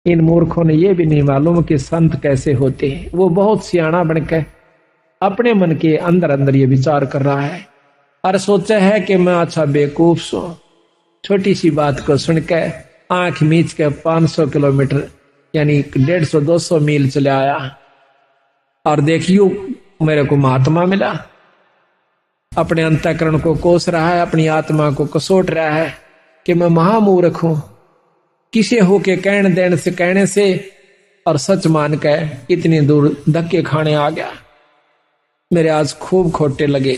इन मूर्खों ने यह भी नहीं मालूम कि संत कैसे होते हैं। वो बहुत सियाना बनकर अपने मन के अंदर अंदर ये विचार कर रहा है और सोचा है कि मैं अच्छा बेवकूफ सो, छोटी सी बात को सुनकर आंख मीच के 500 किलोमीटर यानी 150-200 मील चले आया और देखियो मेरे को महात्मा मिला। अपने अंतःकरण को कोस रहा है, अपनी आत्मा को कसोट रहा है कि मैं महामूर्ख हूं, किसे होके कहने से और सच मान के इतनी दूर धक्के खाने आ गया। मेरे आज खूब खोटे लगे।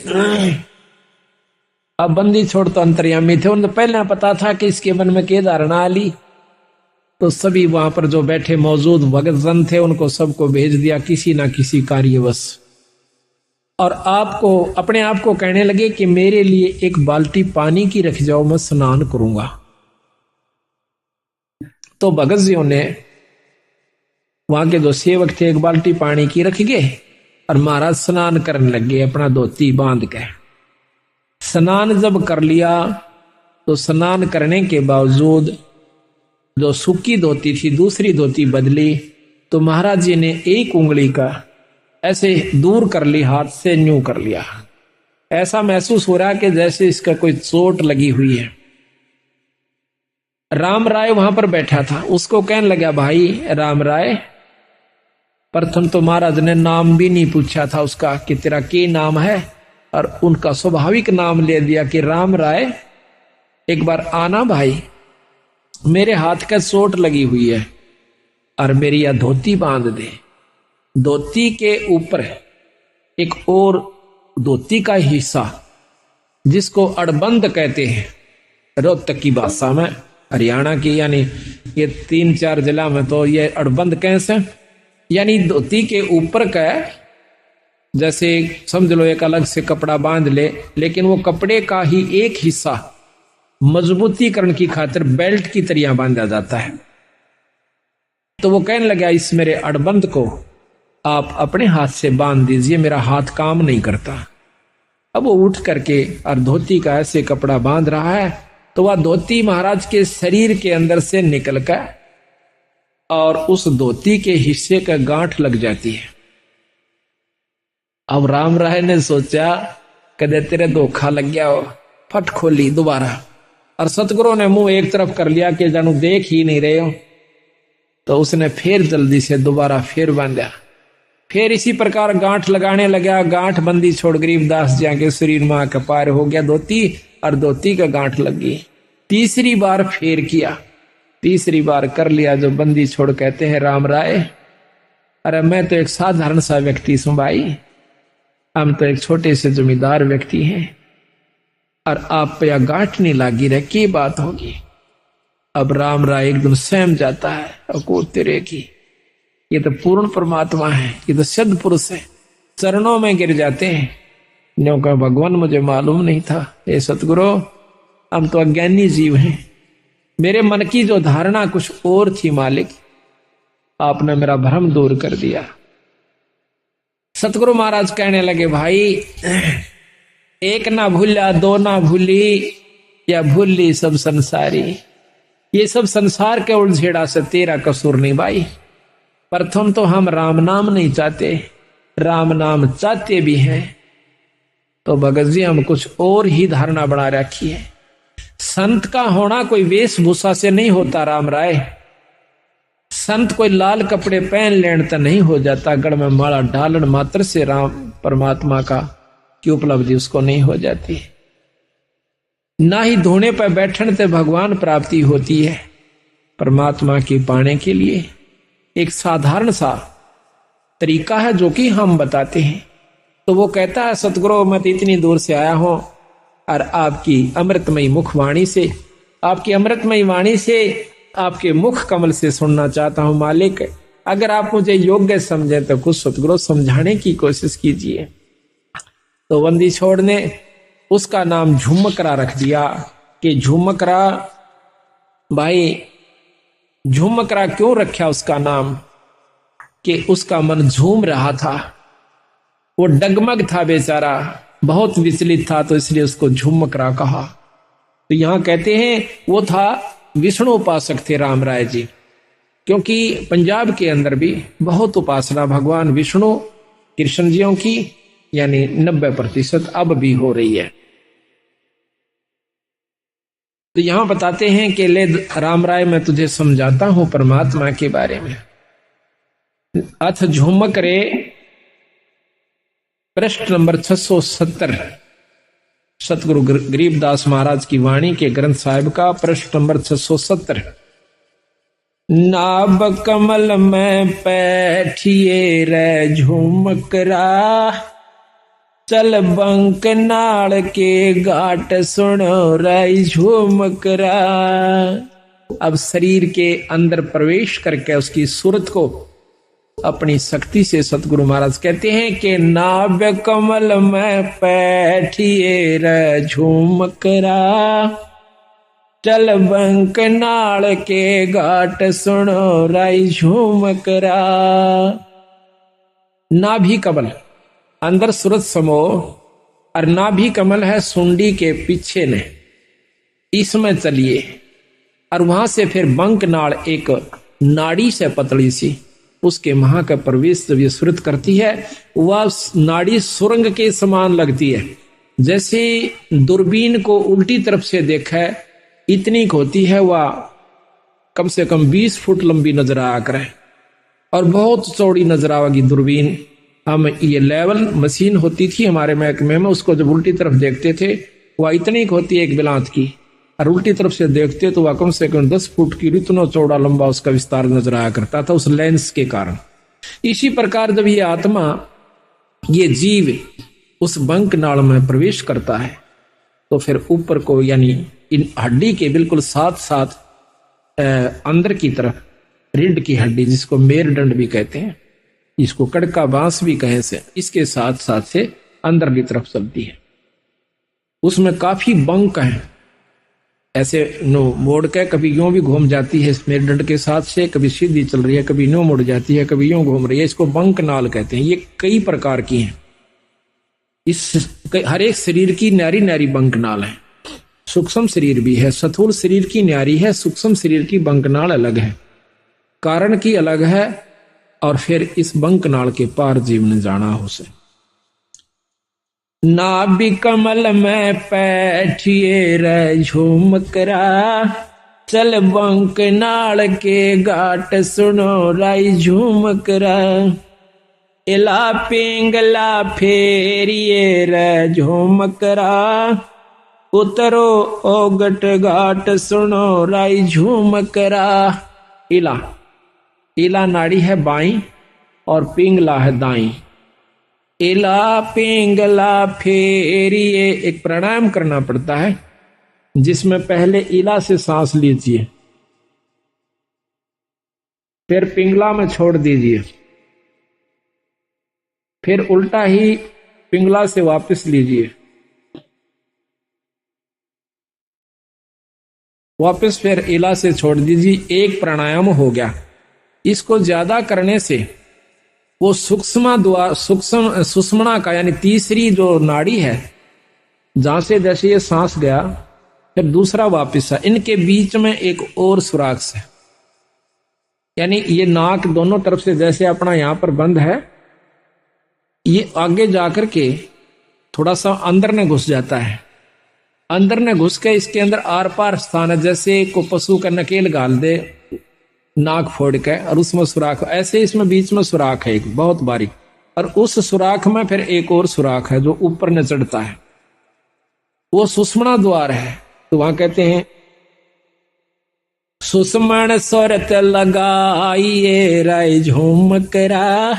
अब बंदी छोड़ तो अंतर्यामी थे, उन्हें पहले पता था कि इसके मन में क्या धारणा आ ली, तो सभी वहां पर जो बैठे मौजूद भगत जन थे उनको सबको भेज दिया किसी ना किसी कार्यवश, और आपको अपने आप को कहने लगे कि मेरे लिए एक बाल्टी पानी की रख जाओ, मैं स्नान करूंगा। तो भगत जी ने वहां के जो सेवक थे एक बाल्टी पानी की रख गए और महाराज स्नान करने लगे अपना धोती बांध के। स्नान जब कर लिया तो स्नान करने के बावजूद जो सूखी धोती थी दूसरी धोती बदली, तो महाराज जी ने एक उंगली का ऐसे दूर कर ली, हाथ से न्यू कर लिया। ऐसा महसूस हो रहा है कि जैसे इसका कोई चोट लगी हुई है। राम राय वहां पर बैठा था, उसको कहने लगा भाई राम राय, प्रथम तो महाराज ने नाम भी नहीं पूछा था उसका कि तेरा क्या नाम है, और उनका स्वाभाविक नाम ले दिया कि राम राय एक बार आना भाई, मेरे हाथ का चोट लगी हुई है और मेरी यह धोती बांध दे। धोती के ऊपर एक और धोती का हिस्सा जिसको अड़बंद कहते हैं रोहतक की भाषा में, हरियाणा की यानी ये 3-4 जिला में तो ये अड़बंद कैसे, यानी धोती के ऊपर का जैसे समझ लो एक अलग से कपड़ा बांध ले, लेकिन वो कपड़े का ही एक हिस्सा मजबूतीकरण की खातिर बेल्ट की तरह बांधा जाता है। तो वो कहने लगा इस मेरे अड़बंद को आप अपने हाथ से बांध दीजिए, मेरा हाथ काम नहीं करता। अब वो उठ करके और धोती का ऐसे कपड़ा बांध रहा है, तो वह धोती महाराज के शरीर के अंदर से निकलकर और उस धोती के हिस्से का गांठ लग जाती है। अब राम राय ने सोचा कदे तेरे धोखा लग गया हो, फट खोली दोबारा, और सतगुरु ने मुंह एक तरफ कर लिया कि जानू देख ही नहीं रहे हो। तो उसने फिर जल्दी से दोबारा फिर बांधा, फिर इसी प्रकार गांठ लगाने लगा। गांठ बंदी छोड़ गरीबदास जी के शरीर में आकर पार हो गया धोती, और धोती का गांठ लग गई। तीसरी बार फिर किया, तीसरी बार कर लिया। जो बंदी छोड़ कहते हैं राम राय, अरे मैं तो एक साधारण सा व्यक्ति हूं भाई, हम तो एक छोटे से जमींदार व्यक्ति हैं और आप पे गांठ नहीं लागी रहे, की बात होगी। अब राम राय एकदम सहम जाता है, और को तेरे की ये तो पूर्ण परमात्मा है, ये तो सिद्ध पुरुष है, चरणों में गिर जाते हैं। न्यों का भगवान मुझे मालूम नहीं था, ये सतगुरु हम तो अज्ञानी जीव हैं, मेरे मन की जो धारणा कुछ और थी मालिक, आपने मेरा भ्रम दूर कर दिया। सतगुरु महाराज कहने लगे भाई एक ना भूला दो ना भूली, या भूली सब संसारी। ये सब संसार के उलझेड़ा से तेरा कसूर नहीं भाई। प्रथम तो हम राम नाम नहीं चाहते, राम नाम चाहते भी हैं तो भगत जी हम कुछ और ही धारणा बना रखी है। संत का होना कोई वेशभूषा से नहीं होता राम राय, संत कोई लाल कपड़े पहन लेने तो नहीं हो जाता, गढ़ में माला डालन मात्र से राम परमात्मा का की उपलब्धि उसको नहीं हो जाती, ना ही धोने पर बैठने से भगवान प्राप्ति होती है। परमात्मा की पाने के लिए एक साधारण सा तरीका है जो कि हम बताते हैं। तो वो कहता है सतगुरु मैं तो इतनी दूर से आया हूं और आपकी अमृतमयी मुखवाणी से, आपकी अमृतमयी वाणी से, आपके मुख कमल से सुनना चाहता हूं मालिक। अगर आप मुझे योग्य समझे तो कुछ सतगुरु समझाने की कोशिश कीजिए। तो बंदी छोड़ ने उसका नाम झुमकरा रख दिया कि झुमकरा। भाई झुमकरा क्यों रखा उसका नाम कि उसका मन झूम रहा था, वो डगमग था बेचारा, बहुत विचलित था, तो इसलिए उसको झुमकरा कहा। तो यहां कहते हैं वो था विष्णु उपासक थे राम राय जी, क्योंकि पंजाब के अंदर भी बहुत उपासना भगवान विष्णु कृष्ण जियों की, यानी 90% अब भी हो रही है। तो यहां बताते हैं कि ले राम राय मैं तुझे समझाता हूं परमात्मा के बारे में। अथ झुमक रे पृष्ठ नंबर 670, सतगुरु गरीबदास महाराज की वाणी के ग्रंथ साहिब का पृष्ठ नंबर 670। नाभ कमल में बैठिए रे झुमकरा, चल बंक नाल के घाट सुनो रे झुमकरा। अब शरीर के अंदर प्रवेश करके उसकी सूरत को अपनी शक्ति से सतगुरु महाराज कहते हैं कि नाभ कमल में बैठिए रे झुमकरा, चल बंक नाल के घाट सुनो राई झुमकरा। नाभि कमल अंदर सूरत समो, और नाभि कमल है सुंडी के पीछे ने, इसमें चलिए। और वहां से फिर बंक नाल एक नाड़ी से पतली सी, उसके महा का प्रवेश जब ये सूरत करती है, वह नाड़ी सुरंग के समान लगती है। जैसे दूरबीन को उल्टी तरफ से देखा है इतनी होती है, वह कम से कम 20 फुट लंबी नजर आ कर है और बहुत चौड़ी नजर आवेगी दूरबीन। हम ये लेवल मशीन होती थी हमारे महकमे में, उसको जब उल्टी तरफ देखते थे वह इतनी होती है एक बिलांत की, और उल्टी तरफ से देखते तो वह कम से कम 10 फुट की इतना चौड़ा लंबा उसका विस्तार नजर आया करता था उस लेंस के कारण। इसी प्रकार जब ये आत्मा, ये जीव उस बंक नाल में प्रवेश करता है तो फिर ऊपर को, यानी इन हड्डी के बिल्कुल साथ साथ अंदर की तरफ रीढ़ की हड्डी, जिसको मेरुदंड भी कहते हैं, इसको कड़का बांस भी कहे से, इसके साथ साथ से अंदर की तरफ चलती है। उसमें काफी बंक है, ऐसे नो मोड़ के कभी यूं भी घूम जाती है मेरुदंड के साथ से, कभी सीधी चल रही है, कभी नो मुड़ जाती है, कभी यूं घूम रही है। इसको बंक नाल कहते हैं। ये कई प्रकार की हैं। इस हर एक शरीर की न्यारी न्यारी बंक नाल है। सूक्ष्म शरीर भी है, स्थूल शरीर की न्यारी है, सूक्ष्म शरीर की बंक नाल अलग है, कारण की अलग है। और फिर इस बंक नाल के पार जीव ने जाना हो से। नाभि कमल में बैठिए रे झुमकरा, चल बंक नाल के घाट सुनो राई झुमकरा। इला पिंगला फेरिए रे झुमकरा, उतरो ओगट घाट सुनो राई झुमकरा। इला, इला नाड़ी है बाई और पिंगला है दाई। इला पिंगला फेरिए, एक प्राणायाम करना पड़ता है जिसमें पहले इला से सांस लीजिए, फिर पिंगला में छोड़ दीजिए, फिर उल्टा ही पिंगला से वापस लीजिए, वापस फिर इला से छोड़ दीजिए। एक प्राणायाम हो गया। इसको ज्यादा करने से वो सूक्ष्म सुषुम्ना का, यानी तीसरी जो नाड़ी है, जहां से जैसे ये सांस गया फिर दूसरा वापस है, इनके बीच में एक और सुराख है, यानी ये नाक दोनों तरफ से जैसे अपना यहां पर बंद है, ये आगे जाकर के थोड़ा सा अंदर ने घुस जाता है। अंदर ने घुस के इसके अंदर आर पार स्थान है, जैसे को पशु का नकेल गाल दे नाक फोड़ के, और उसमें सुराख, ऐसे इसमें बीच में सुराख है एक बहुत बारीक, और उस सुराख में फिर एक और सुराख है जो ऊपर न चढ़ता है, वो सुषुम्ना द्वार है। तो वहां कहते हैं सुषुम्न स्वरत लगाइए राय झुमकरा,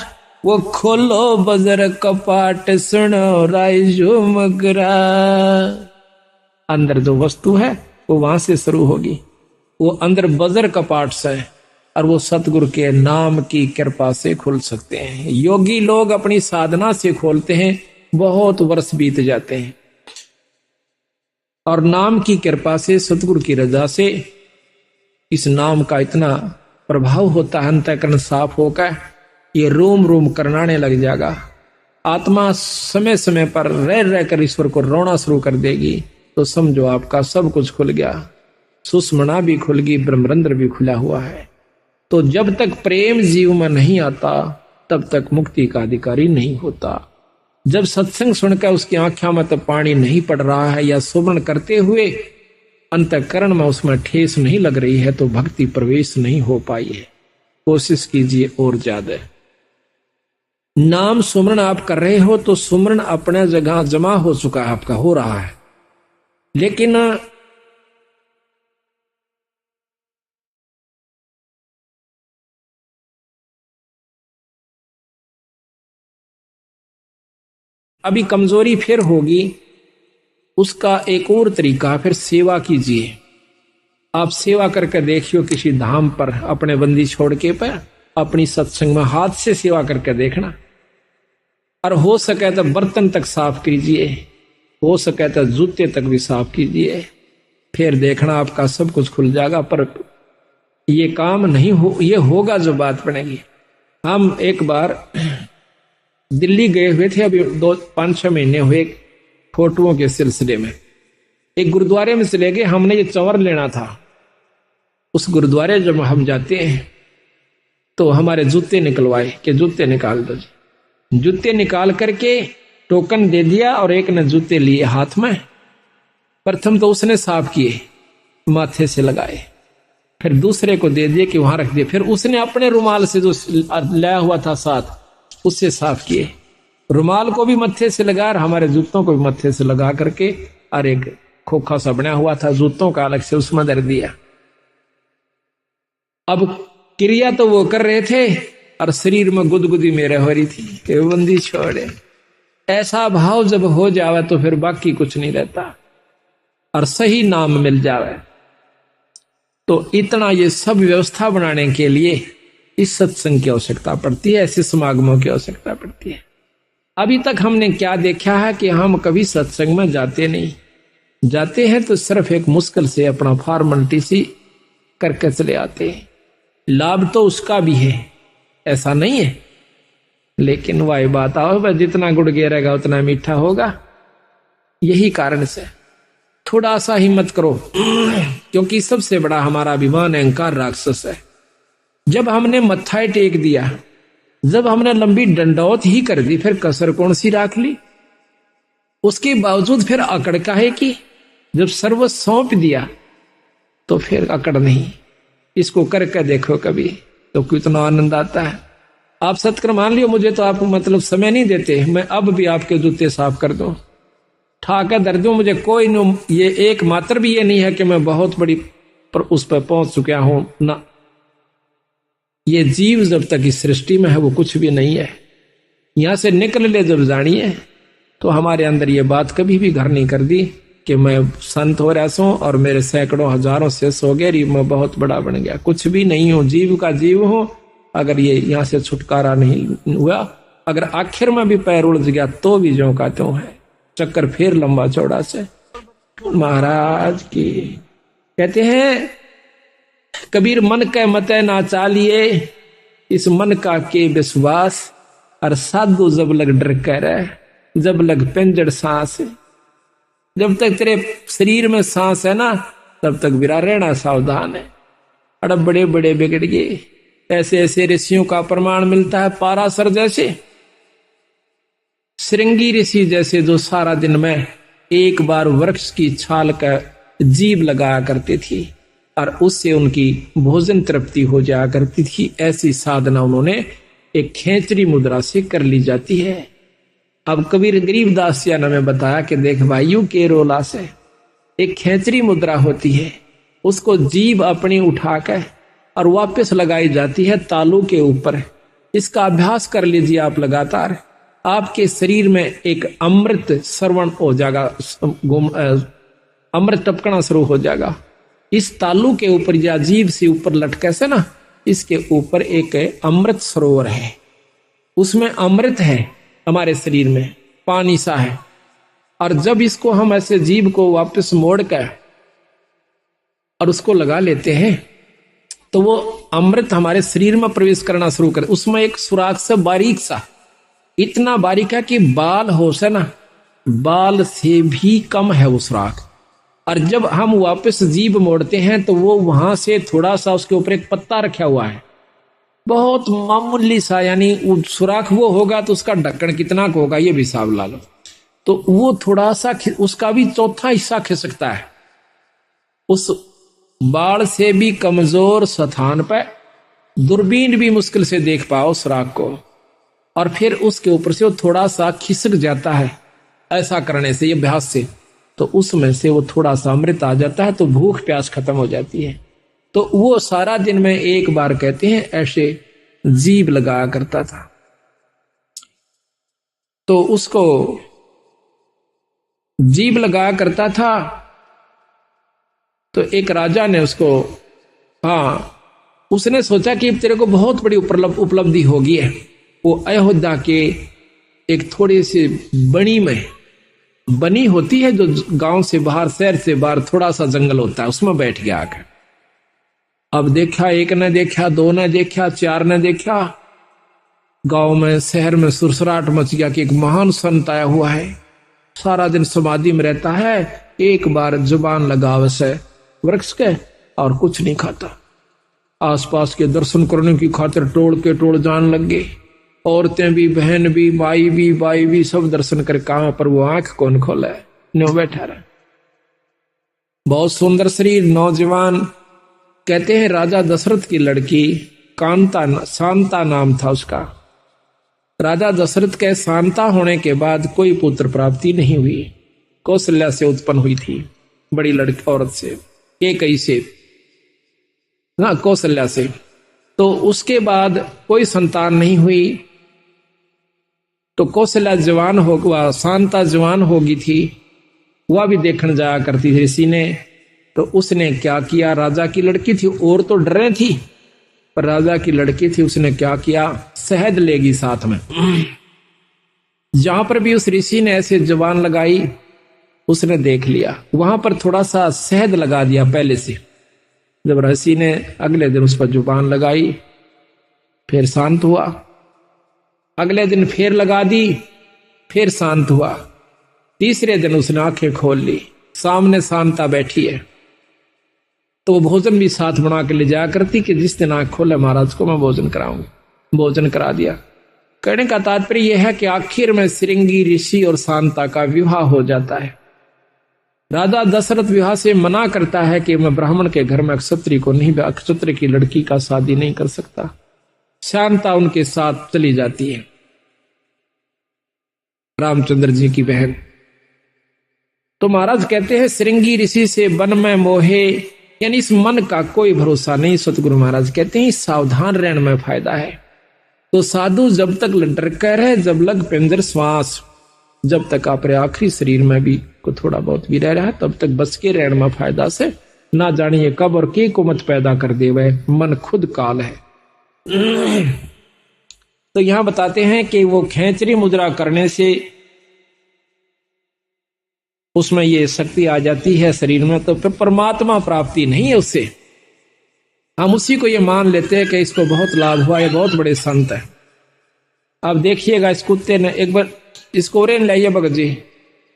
वो खोलो बजर कपाट सुनो राय झुमकरा। अंदर जो वस्तु है वो वहां से शुरू होगी, वो अंदर बजर कपाट से, और वो सतगुरु के नाम की कृपा से खुल सकते हैं। योगी लोग अपनी साधना से खोलते हैं, बहुत वर्ष बीत जाते हैं, और नाम की कृपा से, सतगुरु की रजा से इस नाम का इतना प्रभाव होता है, अंतःकरण साफ होकर ये रोम रोम करनाने लग जाएगा। आत्मा समय समय पर रह रहकर ईश्वर को रोना शुरू कर देगी, तो समझो आपका सब कुछ खुल गया। सुषुम्ना भी खुल गई, ब्रह्मरंध्र भी खुला हुआ है। तो जब तक प्रेम जीव में नहीं आता तब तक मुक्ति का अधिकारी नहीं होता। जब सत्संग सुनकर उसकी आंखों में तो पानी नहीं पड़ रहा है या सुमरण करते हुए अंतःकरण में उसमें ठेस नहीं लग रही है तो भक्ति प्रवेश नहीं हो पाई है। कोशिश कीजिए और ज्यादा। नाम सुमरण आप कर रहे हो तो सुमरण अपने जगह जमा हो चुका है, आपका हो रहा है, लेकिन अभी कमजोरी फिर होगी। उसका एक और तरीका, फिर सेवा कीजिए। आप सेवा करके देखियो किसी धाम पर अपने बंदी छोड़ के पर अपनी सत्संग में हाथ से सेवा करके देखना। और हो सके तो बर्तन तक साफ कीजिए, हो सके तो जूते तक भी साफ कीजिए, फिर देखना आपका सब कुछ खुल जाएगा। पर ये काम नहीं हो, ये होगा जो बात बनेगी। हम एक बार दिल्ली गए हुए थे, अभी 5-6 महीने हुए, फोटोओं के सिलसिले में एक गुरुद्वारे में चले गए। हमने ये चंवर लेना था। उस गुरुद्वारे जब हम जाते हैं तो हमारे जूते निकलवाए कि जूते निकाल दो जी। जूते निकाल करके टोकन दे दिया और एक ने जूते लिए हाथ में। प्रथम तो उसने साफ किए, माथे से लगाए, फिर दूसरे को दे दिए कि वहां रख दिए, फिर उसने अपने रुमाल से जो लाया हुआ था साथ उससे साफ किए। रुमाल को भी मत्थे से लगा और हमारे जूतों को भी मत्थे से लगा करके, और एक खोखा सा बना हुआ था जूतों का अलग से उसमें धर दिया। अब क्रिया तो वो कर रहे थे और शरीर में गुदगुदी मेरे हो रही थी कि बंदी छोड़े। ऐसा भाव जब हो जावे तो फिर बाकी कुछ नहीं रहता और सही नाम मिल जावे। तो इतना ये सब व्यवस्था बनाने के लिए इस सत्संग की आवश्यकता पड़ती है, ऐसे समागमों की आवश्यकता पड़ती है। अभी तक हमने क्या देखा है कि हम कभी सत्संग में जाते नहीं, जाते हैं तो सिर्फ एक मुश्किल से अपना फॉर्मेलिटी सी करके चले आते हैं। लाभ तो उसका भी है, ऐसा नहीं है, लेकिन वही बात आओ, जितना गुड़ गिरेगा उतना मीठा होगा। यही कारण से थोड़ा सा हिम्मत करो, क्योंकि सबसे बड़ा हमारा अभिमान अहंकार राक्षस है। जब हमने मत्था टेक दिया, जब हमने लंबी डंडौत ही कर दी, फिर कसर कौन सी राख ली? उसके बावजूद फिर अकड़ काहे की? जब सर्व सौंप दिया तो फिर अकड़ नहीं। इसको करके देखो कभी तो कितना आनंद आता है। आप सत्कर मान लियो, मुझे तो आप मतलब समय नहीं देते, मैं अब भी आपके जूते साफ कर दूं, ठाकर दर दूं, मुझे कोई न, ये एक मात्र भी ये नहीं है कि मैं बहुत बड़ी पर उस पर पहुंच चुका हूं ना। ये जीव जब तक इस सृष्टि में है वो कुछ भी नहीं है। यहां से निकल ले जब जानिए तो हमारे अंदर ये बात कभी भी घर नहीं कर दी कि मैं संत हो रहा हूं और मेरे सैकड़ों हजारों से सो गए, मैं बहुत बड़ा बन गया। कुछ भी नहीं हूं, जीव का जीव हूं। अगर ये यहां से छुटकारा नहीं हुआ, अगर आखिर में भी पैर उलझ गया तो भी ज्यों का त्यों है, चक्कर फिर लंबा चौड़ा से। महाराज की कहते हैं कबीर, मन के मते ना चालिए, इस मन का के विश्वास, और साधु जब लग डर कर, जब लग पिंजड़ सांस। जब तक तेरे शरीर में सांस है ना तब तक विरा रहना सावधान है। अड़ बड़े बड़े बिगड़ गए। ऐसे ऐसे ऋषियों का प्रमाण मिलता है, पाराशर जैसे, श्रृंगी ऋषि जैसे, जो सारा दिन में एक बार वृक्ष की छाल का जीभ लगाया करती थी और उससे उनकी भोजन तृप्ति हो जाया करती थी। ऐसी साधना उन्होंने एक खेचरी मुद्रा से कर ली जाती है। अब कबीर गरीबदास जी ने बताया कि देख भाइयों के रोला से एक खेचरी मुद्रा होती है, उसको जीभ अपनी उठाकर और वापस लगाई जाती है तालू के ऊपर। इसका अभ्यास कर लीजिए आप लगातार, आपके शरीर में एक अमृत श्रवण हो जाएगा, अमृत टपकना शुरू हो जाएगा। इस तालू के ऊपर या जीभ से ऊपर लटके से ना, इसके ऊपर एक अमृत सरोवर है, उसमें अमृत है हमारे शरीर में, पानी सा है। और जब इसको हम ऐसे जीभ को वापस मोड़ कर और उसको लगा लेते हैं तो वो अमृत हमारे शरीर में प्रवेश करना शुरू करे। उसमें एक सुराख सा बारीक सा, इतना बारीक है कि बाल हो से ना, बाल से भी कम है वो सुराख। और जब हम वापस जीभ मोड़ते हैं तो वो वहां से थोड़ा सा, उसके ऊपर एक पत्ता रखा हुआ है, बहुत मामूली सा, यानी सुराख वो होगा तो उसका ढक्कन कितना का होगा ये भी हिसाब ला लो। तो वो थोड़ा सा उसका भी चौथा हिस्सा खिसकता है। उस बाढ़ से भी कमजोर स्थान पर दूरबीन भी मुश्किल से देख पाओ सुराख को, और फिर उसके ऊपर से वो थोड़ा सा खिसक जाता है ऐसा करने से, ये अभ्यास से, तो उसमें से वो थोड़ा सा अमृत आ जाता है, तो भूख प्यास खत्म हो जाती है। तो वो सारा दिन में एक बार कहते हैं ऐसे जीभ लगाया करता था। तो उसको जीभ लगाया करता था, तो एक राजा ने उसको, हाँ, उसने सोचा कि तेरे को बहुत बड़ी उपलब्धि होगी है। वो अयोध्या के एक थोड़ी सी बनी में, बनी होती है जो गांव से बाहर, शहर से बाहर थोड़ा सा जंगल होता है, उसमें बैठ गया आकर। अब देखा, एक ने देखा, दो ने देखा, चार ने देखा, गांव में शहर में सुरसराट मच गया कि एक महान संत आया हुआ है, सारा दिन समाधि में रहता है, एक बार जुबान लगावे से वृक्ष के और कुछ नहीं खाता। आसपास के दर्शन करने की खातिर टोड़ के टोड़ जान लग गए, औरतें भी, बहन भी, बाई भी सब दर्शन कर, कहां पर वो आंख कौन खोला है, न्यों बैठा रहा। बहुत सुंदर शरीर, नौजवान। कहते हैं राजा दशरथ की लड़की कांता, शांता नाम था उसका। राजा दशरथ के शांता होने के बाद कोई पुत्र प्राप्ति नहीं हुई। कौशल्या से उत्पन्न हुई थी, बड़ी लड़की औरत से, कैकेयी से, हाँ कौशल्या से। तो उसके बाद कोई संतान नहीं हुई। तो कौशल्या जवान हो, शांता जवान होगी थी, वह भी देखने जाया करती थी ऋषि ने। तो उसने क्या किया, राजा की लड़की थी, और तो डर रही थी, पर राजा की लड़की थी, उसने क्या किया, शहद लेगी साथ में। जहां पर भी उस ऋषि ने ऐसे जुबान लगाई, उसने देख लिया, वहां पर थोड़ा सा शहद लगा दिया पहले से। जब ऋषि ने अगले दिन उस पर जुबान लगाई, फिर शांत हुआ। अगले दिन फिर लगा दी, फिर शांत हुआ। तीसरे दिन उसने आंखें खोल ली, सामने शांता बैठी है। तो वो भोजन भी साथ बना के ले जाया करती कि जिस दिन आंख खोले महाराज को मैं भोजन कराऊंगी। भोजन करा दिया। कहने का तात्पर्य यह है कि आखिर में श्रृंगी ऋषि और शांता का विवाह हो जाता है। राजा दशरथ विवाह से मना करता है कि मैं ब्राह्मण के घर में क्षत्रिय को नहीं, क्षत्रिय की लड़की का शादी नहीं कर सकता। शांता उनके साथ चली जाती है, रामचंद्र जी की बहन। तो महाराज कहते हैं श्रृंगी ऋषि से वन में मोहे, यानी इस मन का कोई भरोसा नहीं। सतगुरु महाराज कहते हैं सावधान रहने में फायदा है। तो साधु जब तक डर कर रहे, जब लग पिंजर श्वास, जब तक अपने आखिरी शरीर में भी को थोड़ा बहुत भी रह रहा है, तब तक बच के रहने में फायदा से। ना जानिए कब और के को मत पैदा कर दे, वह मन खुद काल है। तो यहां बताते हैं कि वो खेचरी मुद्रा करने से उसमें ये शक्ति आ जाती है शरीर में, तो फिर परमात्मा प्राप्ति नहीं है उससे। हम उसी को ये मान लेते हैं कि इसको बहुत लाभ हुआ, ये बहुत बड़े संत है। अब देखिएगा, इस कुत्ते ने एक बार इसको रेन लाइए भगत जी,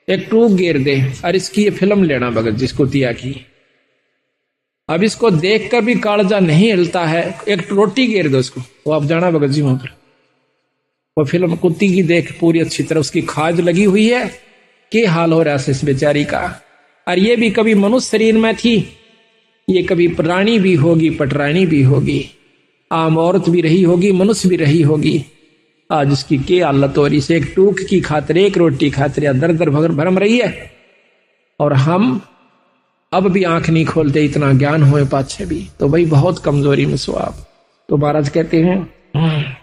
एक टूक गेर दे, और इसकी ये फिल्म लेना भगत जी, इस कुतिया की। अब इसको देखकर भी कालजा नहीं हिलता है, एक रोटी गेर दो इसको, वो आप जाना भगत जी वहां पर। वो फिल्म कुत्ती की देख, पूरी अच्छी तरह उसकी खाज लगी हुई है, के हाल हो रहा है इस बेचारी का। और ये भी कभी मनुष्य शरीर में थी, ये कभी प्राणी भी होगी, पटरानी भी होगी, आम औरत भी रही होगी, मनुष्य भी रही होगी। आज इसकी के हालत हो रही से, एक टूक की खातिर, एक रोटी खातिर या दर दर भरम रही है। और हम अब भी आंख नहीं खोलते, इतना ज्ञान हुए पाछे भी, तो भाई बहुत कमजोरी में सो आप। तो महाराज कहते हैं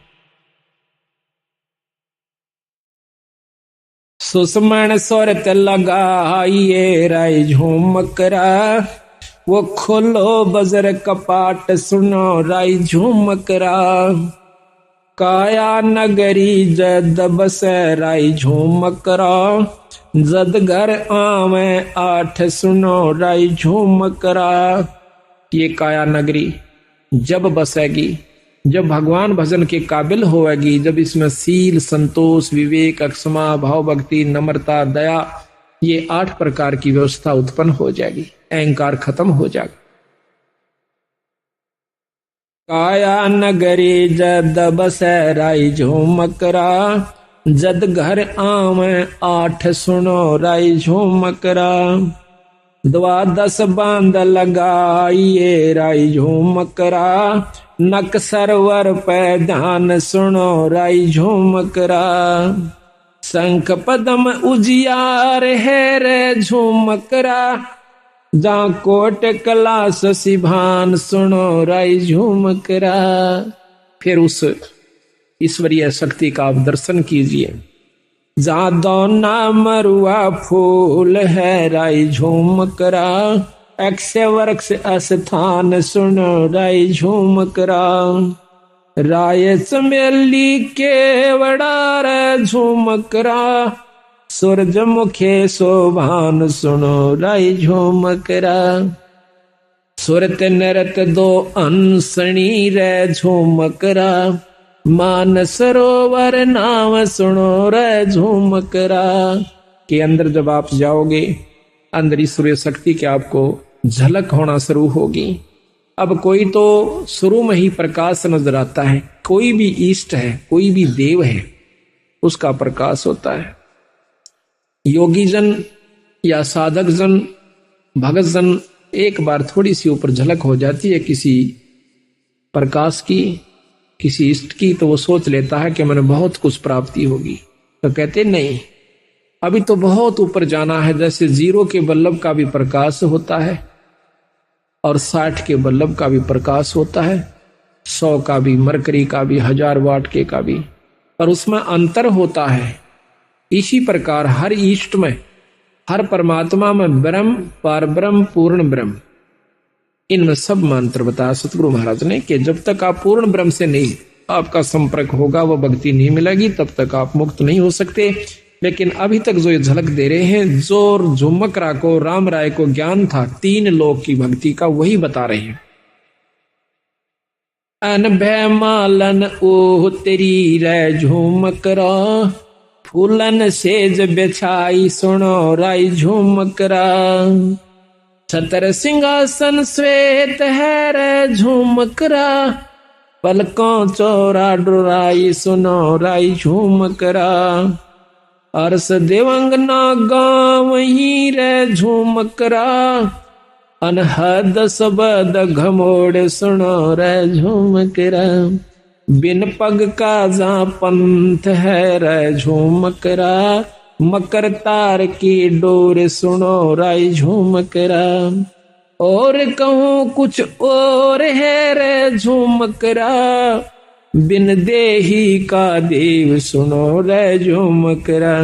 सुषमण सोरत लगाइए राय झूमकरा, वो खोलो बजर कपाट सुनो राय झूमकरा। काया नगरी जद बस राय झूमकरा, जद घर आवे आठ सुनो राय झूमकरा। ये काया नगरी जब बसेगी, जब भगवान भजन के काबिल होगी, जब इसमें सील, संतोष, विवेक, अक्षमा, भाव, भक्ति, नम्रता, दया, ये 8 प्रकार की व्यवस्था उत्पन्न हो जाएगी, अहंकार खत्म हो जाएगा। काया नगरी जद बसै राई झूमकरा, जद घर आवे आठ सुनो राई झूमकरा। द्वादश बांध लगाइए राई झूमकरा, नक सरवर पे ध्यान सुनो राई झूमकरा। शंख पदम उजियार है रे झूमकरा, जा कोट कलास सिभान सुनो राई झूमकरा। फिर उस ईश्वरीय शक्ति का आप दर्शन कीजिए। जा दोना मरुआ फूल है राई झूमकरा, अक्षय वृक्ष स्थान सुनो राई झूमकरा। राय चमेली केवड़ा रे झूमकरा, सूरजमुखे शोभान सुनो राई झूमकरा। सुरत नरत दो अंसणी रे झूमकरा, मान सरोवर नाम सुनो रे झूमकरा। के अंदर जब आप जाओगे, अंदर ईश्वरीय शक्ति के आपको झलक होना शुरू होगी। अब कोई तो शुरू में ही प्रकाश नजर आता है, कोई भी इष्ट है, कोई भी देव है, उसका प्रकाश होता है। योगी जन या साधक जन, भगत जन, एक बार थोड़ी सी ऊपर झलक हो जाती है किसी प्रकाश की, किसी इष्ट की, तो वो सोच लेता है कि मैंने बहुत कुछ प्राप्ति होगी। तो कहते नहीं, अभी तो बहुत ऊपर जाना है। जैसे 0 के बल्लभ का भी प्रकाश होता है और 60 के बल्लभ का भी प्रकाश होता है, 100 का भी, मरकरी का भी, 1000 वाट के का भी, पर उसमें अंतर होता है। इसी प्रकार हर ईष्ट में, हर परमात्मा में ब्रह्म, पार ब्रह्म, पूर्ण ब्रह्म, इनमें सब मंत्र बताया सतगुरु महाराज ने कि जब तक आप पूर्ण ब्रह्म से नहीं आपका संपर्क होगा, वह भक्ति नहीं मिलेगी, तब तक आप मुक्त नहीं हो सकते। लेकिन अभी तक जो ये झलक दे रहे हैं, जो झुमकरा को, राम राय को ज्ञान था 3 लोक की भक्ति का, वही बता रहे हैं। अनभय मालन ओह तेरी रे झूमकरा, फूलन सेज बिछाई सुनो राई झूमकरा। छतर सिंहासन श्वेत है रे झूमकरा, पलकों चौरा डुराई सुनो राई झूमकरा। अरस देवंगना गाँव ही रे झूमकरा, अनहद सबद घमोड़ सुनो रे झूमकरा। बिन पग का जा पंथ है रे झूमकरा, मकर तार की डोर सुनो राई झूमकरा। और कहूँ कुछ और है रे झूमकरा, बिन देही का देव सुनो रे झूमकरा।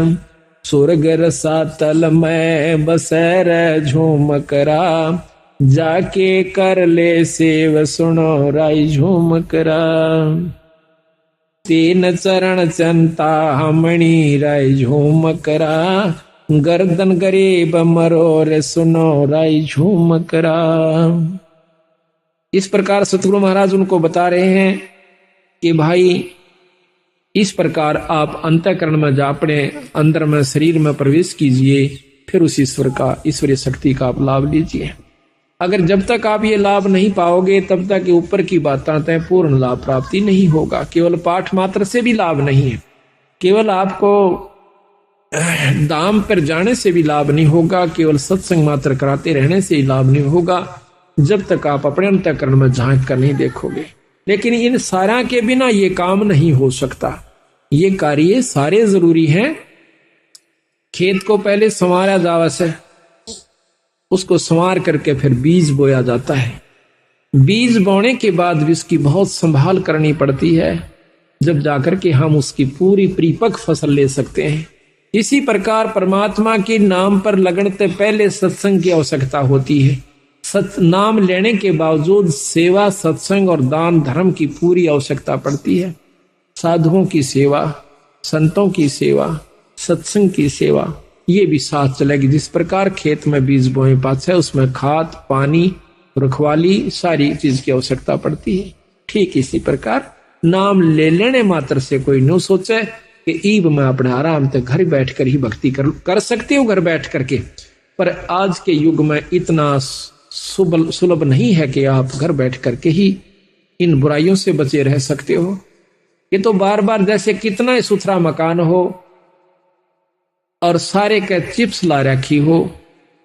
स्वर्ग रसातल में बसे रे झूमकरा, जाके कर ले सेव सुनो राई झूमकरा। 3 चरण चंता हमणी राई झूमकरा, गर्दन गरीब मरोर सुनो राई झूमकरा। इस प्रकार सतगुरु महाराज उनको बता रहे हैं कि भाई इस प्रकार आप अंतःकरण में जा, अपने अंदर में, शरीर में प्रवेश कीजिए, फिर उस ईश्वर का, ईश्वरीय शक्ति का आप लाभ लीजिए। अगर जब तक आप ये लाभ नहीं पाओगे, तब तक ऊपर की बातें हैं, पूर्ण लाभ प्राप्ति नहीं होगा। केवल पाठ मात्र से भी लाभ नहीं है, केवल आपको धाम पर जाने से भी लाभ नहीं होगा, केवल सत्संग मात्र कराते रहने से ही लाभ नहीं होगा, जब तक आप अपने अंतःकरण में झांक कर नहीं देखोगे। लेकिन इन सारा के बिना ये काम नहीं हो सकता। ये कार्य सारे जरूरी हैं। खेत को पहले संवारा जावा से, उसको संवार करके फिर बीज बोया जाता है। बीज बोने के बाद भी उसकी बहुत संभाल करनी पड़ती है, जब जाकर के हम उसकी पूरी परिपक्व फसल ले सकते हैं। इसी प्रकार परमात्मा के नाम पर लगने से पहले सत्संग की आवश्यकता होती है। नाम लेने के बावजूद सेवा, सत्संग और दान धर्म की पूरी आवश्यकता पड़ती है। साधुओं की सेवा, संतों की सेवा, सत्संग की सेवा, ये भी साथ चलेगी। जिस प्रकार खेत में बीज बोए पास है, उसमें खाद, पानी, रखवाली, सारी चीज की आवश्यकता पड़ती है। ठीक इसी प्रकार नाम ले लेने मात्र से कोई न सोचे कि ईब में अपने आराम से घर बैठ कर ही भक्ति कर सकते हो, घर बैठ करके। पर आज के युग में इतना सुलभ नहीं है कि आप घर बैठ करके ही इन बुराइयों से बचे रह सकते हो। ये तो बार बार जैसे कितना ही सुथरा मकान हो और सारे के चिप्स ला रखी हो,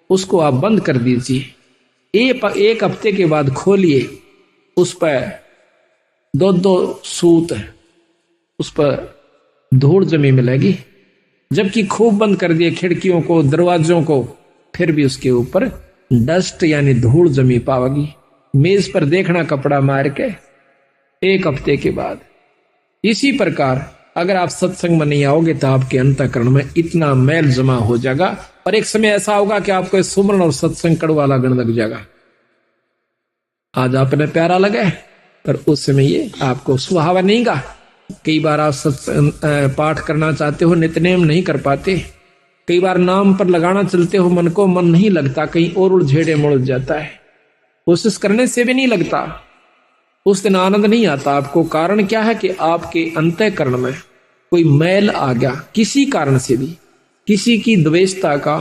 उसको आप बंद कर दीजिए। एक हफ्ते के बाद खोलिए, उस पर दो दो सूत उस पर धूल जमी मिलेगी। जबकि खूब बंद कर दिए खिड़कियों को, दरवाजों को, फिर भी उसके ऊपर डस्ट यानी धूल जमी पाओगी। मेज पर देखना कपड़ा मार के एक हफ्ते के बाद। इसी प्रकार अगर आप सत्संग में नहीं आओगे तो आपके अंतःकरण में इतना मैल जमा हो जाएगा और एक समय ऐसा होगा कि आपको सुमरण और सत्संग कड़वा लगने लग जाएगा। आज आपने प्यारा लगा पर उस समय ये आपको सुहावा नहीं गा। कई बार आप सत्संग पाठ करना चाहते हो, नित्यनेम नहीं कर पाते। कई बार नाम पर लगाना चलते हो, मन को मन नहीं लगता, कहीं और उलझेड़े मुड़ जाता है। कोशिश करने से भी नहीं लगता, उस दिन आनंद नहीं आता आपको। कारण क्या है कि आपके अंतःकरण में कोई मैल आ गया, किसी कारण से भी, किसी की द्वेषता का,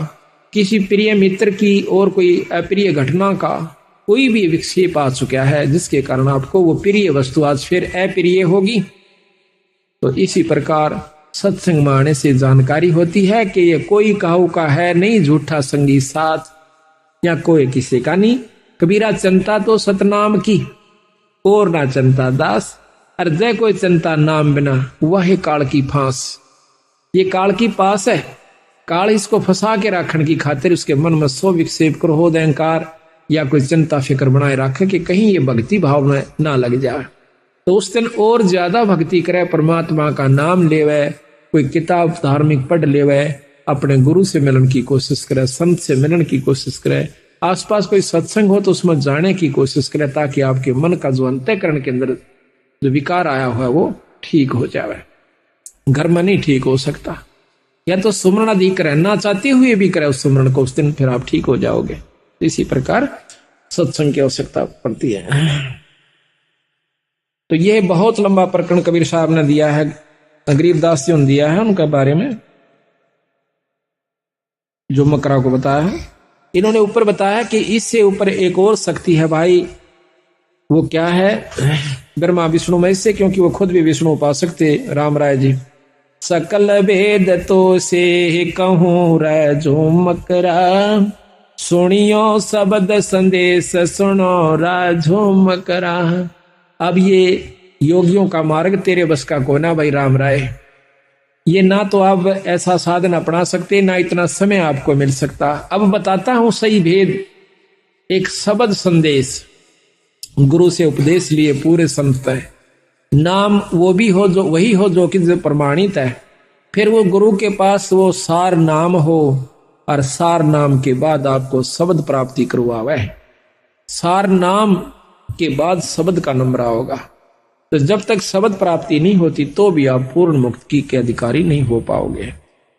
किसी प्रिय मित्र की और कोई अप्रिय घटना का कोई भी विक्षेप आ चुका है, जिसके कारण आपको वो प्रिय वस्तु आज फिर अप्रिय होगी। तो इसी प्रकार सत्संग में आने से जानकारी होती है कि ये कोई काहू का है नहीं, झूठा संगी साथ या कोई किसी का नहीं। कबीरा चिंता तो सतनाम की और ना चिंता दास, और जय कोई चिंता नाम बिना वह काल की फांस। ये काल की पास है, काल इसको फंसा के रखने की खातिर उसके मन में सो विक्षेप, क्रोध, अहंकार या कोई चिंता फिक्र बनाए रखे कि कहीं ये भक्ति भाव में ना लग जाए। तो उस दिन और ज्यादा भक्ति करे, परमात्मा का नाम लेवे, कोई किताब धार्मिक पढ़ लेवे, अपने गुरु से मिलन की कोशिश करे, संत से मिलन की कोशिश करे, आसपास कोई सत्संग हो तो उसमें जाने की कोशिश करे, ताकि आपके मन का जो अंतःकरण के अंदर जो विकार आया हुआ है वो ठीक हो जाए। घर में नहीं ठीक हो सकता, या तो सुमरण अधिक रहना चाहते हुए भी करे उस सुमरण को, उस दिन फिर आप ठीक हो जाओगे। इसी प्रकार सत्संग की आवश्यकता पड़ती है। तो यह बहुत लंबा प्रकरण कबीर साहब ने दिया है, गरीबदास जी ने दिया है, उनके बारे में जो मकरा को बताया है। इन्होंने ऊपर बताया कि इससे ऊपर एक और शक्ति है भाई, वो क्या है? ब्रह्मा विष्णु में से, क्योंकि वो खुद भी विष्णु उपासक थे राम राय जी। सकल भेद तो से कहूं रे जो मकरा, सुनियो शब्द संदेश सुनो राजो मकरा। अब ये योगियों का मार्ग तेरे बस का कोना भाई राम राय। ये ना तो आप ऐसा साधन अपना सकते, ना इतना समय आपको मिल सकता। अब बताता हूं सही भेद। एक शब्द संदेश, गुरु से उपदेश लिए पूरे संत है, नाम वो भी हो जो वही हो जो कि प्रमाणित है। फिर वो गुरु के पास वो सार नाम हो, और सार नाम के बाद आपको शब्द प्राप्ति करवावे। सार नाम के बाद शब्द का नंबरा होगा। तो जब तक शब्द प्राप्ति नहीं होती तो भी आप पूर्ण मुक्ति के अधिकारी नहीं हो पाओगे।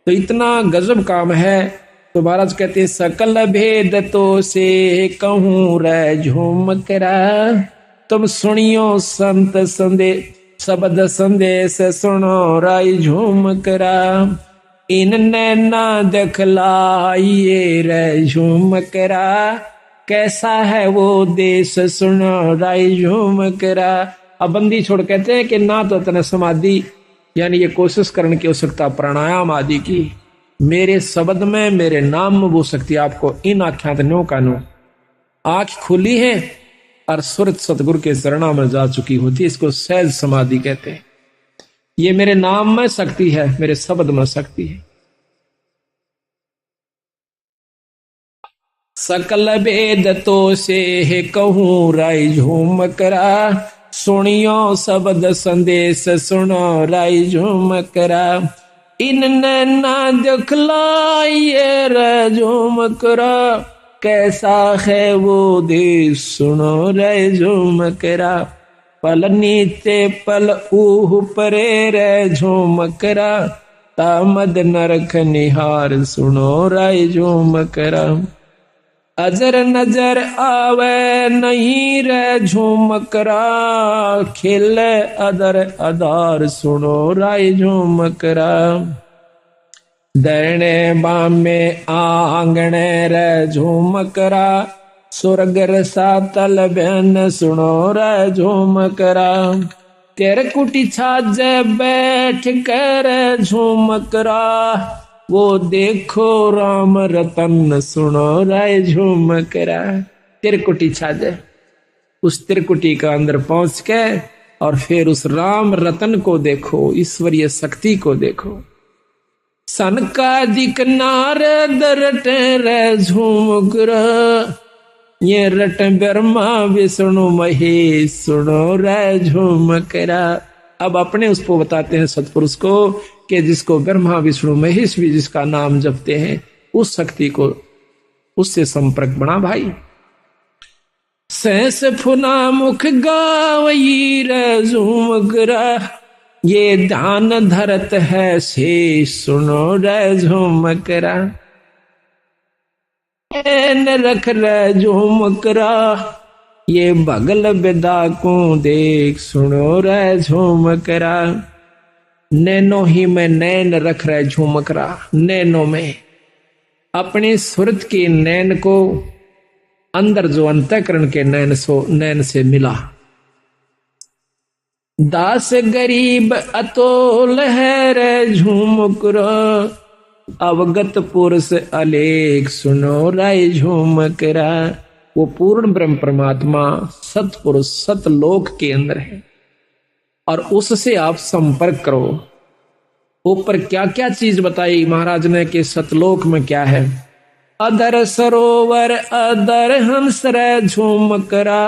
तो इतना गजब काम है। तो महाराज कहते हैं सकल भेद तो से कहूं रे झूमकरा, तुम सुनियो संत संदेश शब्द संदेश सुनो राय झूमकरा। इन नैना दिखलाइए रे झूमकरा, कैसा है वो देश सुनो राय झूमकरा। अब बंदी छोड़ कहते हैं कि ना तो इतने समाधि यानी ये कोशिश करने की आवश्यकता प्राणायाम आदि की, मेरे शब्द में मेरे नाम में वो शक्ति आपको इन आख्यातों का नो आंख खुली है और सुरत सतगुरु के चरणों में जा चुकी होती है। इसको सहज समाधि कहते हैं। ये मेरे नाम में शक्ति है, मेरे शब्द में शक्ति है। सकल भेद तो से कहूं राय झूमकरा, सुनियो शब्द संदेश सुनो राय झूमकरा। इन नैना दिखलाइए रे झूमकरा, कैसा है वो देश सुनो रे झूमकरा। पल नीचे पल ऊह परे रे झूमकरा, तामद नरक निहार सुनो राय झूमकरा। अजर नजर आवे नहीं रे झूमकरा, खिल अदर अदार सुनो राय झूमकरा। दरने बामे आंगणे रे झूमकरा, स्वर्ग रसातल बहन सुनो रे झूमकरा। तेरे कुटी छाजे बैठ कर झूमकरा, वो देखो राम रतन सुनो रे झूमकरा। तिरकुटी छाजे, उस तिरकुटी का अंदर पहुंच के और फिर उस राम रतन को देखो, ईश्वरीय शक्ति को देखो। सनकादिक नारद रटे रे झूमकरा, ये रट ब्रह्मा विष्णु महेश सुनो रे झूमकरा। अब अपने उसको बताते हैं सतपुरुष को कि जिसको ब्रह्मा विष्णु महेश भी जिसका नाम जपते हैं, उस शक्ति को, उससे संपर्क बना भाई। सहस फुना मुख गावई रे झूमकरा, ये ध्यान धरत है शेष सुनो रे झूमकरा। नैन रख रे झूमकरा, ये बगल बिदा को देख सुनो रे झूमकरा। नैनो ही में नैन रख रहे झूमकरा, नैनों में अपने सुरत के नैन को अंदर जो अंतःकरण के नैन से मिला। दास गरीब अतोल है रे झूमकरा, अवगत पुरुष अलेख सुनो रे झूमकरा। वो पूर्ण ब्रह्म परमात्मा सतपुरुष सतलोक के अंदर है और उससे आप संपर्क करो। ऊपर क्या क्या चीज बताई महाराज ने कि सतलोक में क्या है। अदर सरोवर अदर हंस रे झूमकरा,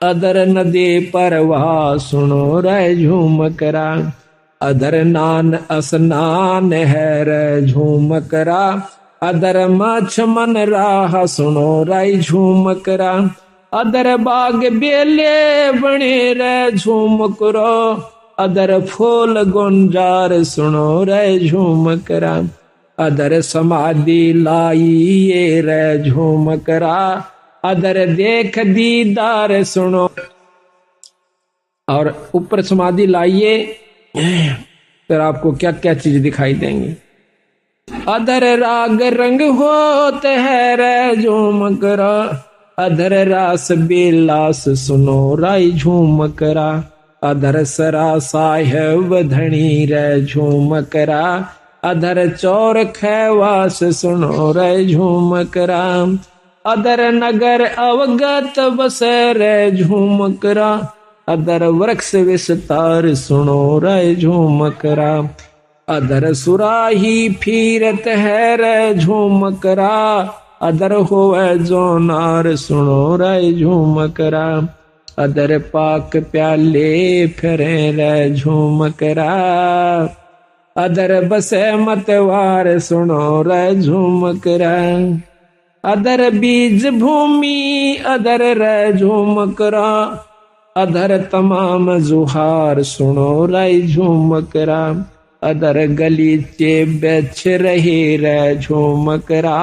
अदर नदी परवाह सुनो रे झूमकरा। अदर नान स्नान है रे झूमकरा, अदर माछ मन राह सुनो रे झूमकरा। अदर बाग बेले बने रे झूमकरा, अदर फूल गुंजार सुनो रे झूमकरा। अदर समाधि लाई रे झूमकरा, अदर देख दीदार सुनो। और ऊपर समाधि लाइए फिर आपको क्या क्या चीज दिखाई देंगी। अदर राग रंग होते है रे झूमकरा, अदर रास बेलास सुनो रे झूमकरा। अदर सरा साहेब धनी रे झूमकरा, अदर चौर खैवास सुनो रे झूमकरा। अदर नगर अवगत बस रे झूमकरा, अदर वृक्ष विस्तार सुनो रे झूमकरा। अदर सुराही फिरत है रे झूमकरा, अदर होवे जो नार सुनो रे झूमकरा। अदर पाक प्याले फिरे रे झूमकरा, अदर बसे मतवार सुनो रे झूमकरा। अदर बीज भूमि अदर रे झूमकरा, अदर तमाम जुहार सुनो रे झूमकरा। अदर गलीचे बेच रहे रे झूमकरा,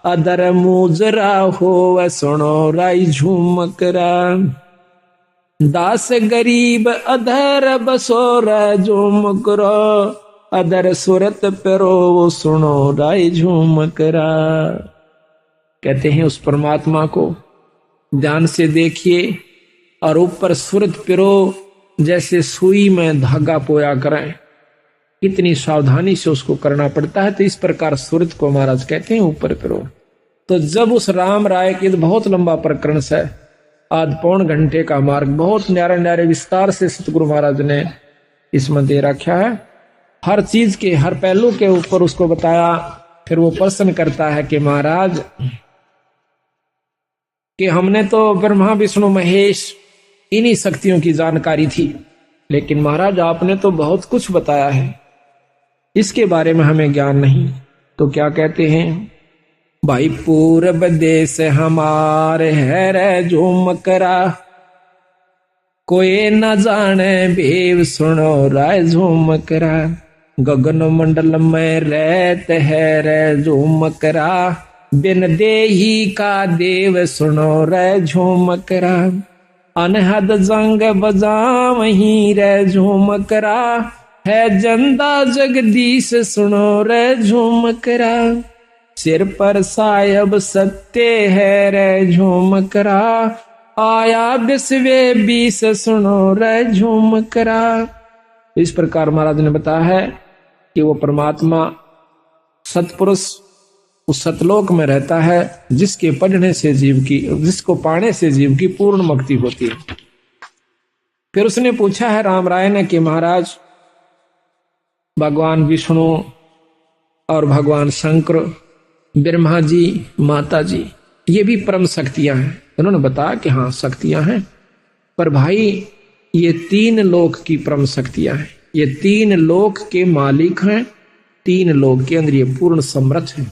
अदर मुजरा हो सुनो रे झूमकरा। दास गरीब अदर बसो रे झूमकरा, अदर सुरत पेरो सुनो रे झूमकरा। कहते हैं उस परमात्मा को ध्यान से देखिए और ऊपर सुरत पिरो, जैसे सुई में धागा पोया करें, कितनी सावधानी से उसको करना पड़ता है। तो इस प्रकार सुरत को महाराज कहते हैं ऊपर पिरो। तो जब उस राम राय की बहुत लंबा प्रकरण से आध पौन घंटे का मार्ग बहुत न्यारे न्यारे विस्तार से सतगुरु महाराज ने इसमें दे रखा है। हर चीज के हर पहलू के ऊपर उसको बताया। फिर वो प्रश्न करता है कि महाराज कि हमने तो ब्रह्मा विष्णु महेश इन्हीं शक्तियों की जानकारी थी, लेकिन महाराज आपने तो बहुत कुछ बताया है, इसके बारे में हमें ज्ञान नहीं। तो क्या कहते हैं, भाई पूरब देश हमारे है रे झूमकरा, कोई न जाने भेव सुनो रे झूमकरा। गगन मंडल में रहते है रे झूमकरा, बिन देही का देव सुनो रे झूमकरा। अनहद जंग बजावहीं रे झूमकरा, है जंदा जगदीश सुनो रे झूमकरा। सिर पर सायब सत्य है रे झूम करा, आया बिस्वे बीस सुनो रे झूम करा। इस प्रकार महाराज ने बताया है कि वो परमात्मा सतपुरुष उस सतलोक में रहता है जिसके पढ़ने से जीव की, जिसको पाने से जीव की पूर्ण मुक्ति होती है। फिर उसने पूछा है राम राय ने कि महाराज भगवान विष्णु और भगवान शंकर, ब्रह्मा जी, माता जी, ये भी परम शक्तियां हैं। उन्होंने बताया कि हाँ शक्तियां हैं, पर भाई ये तीन लोक की परम शक्तियां हैं, ये तीन लोक के मालिक हैं, तीन लोक के अंदर ये पूर्ण समर्थ हैं।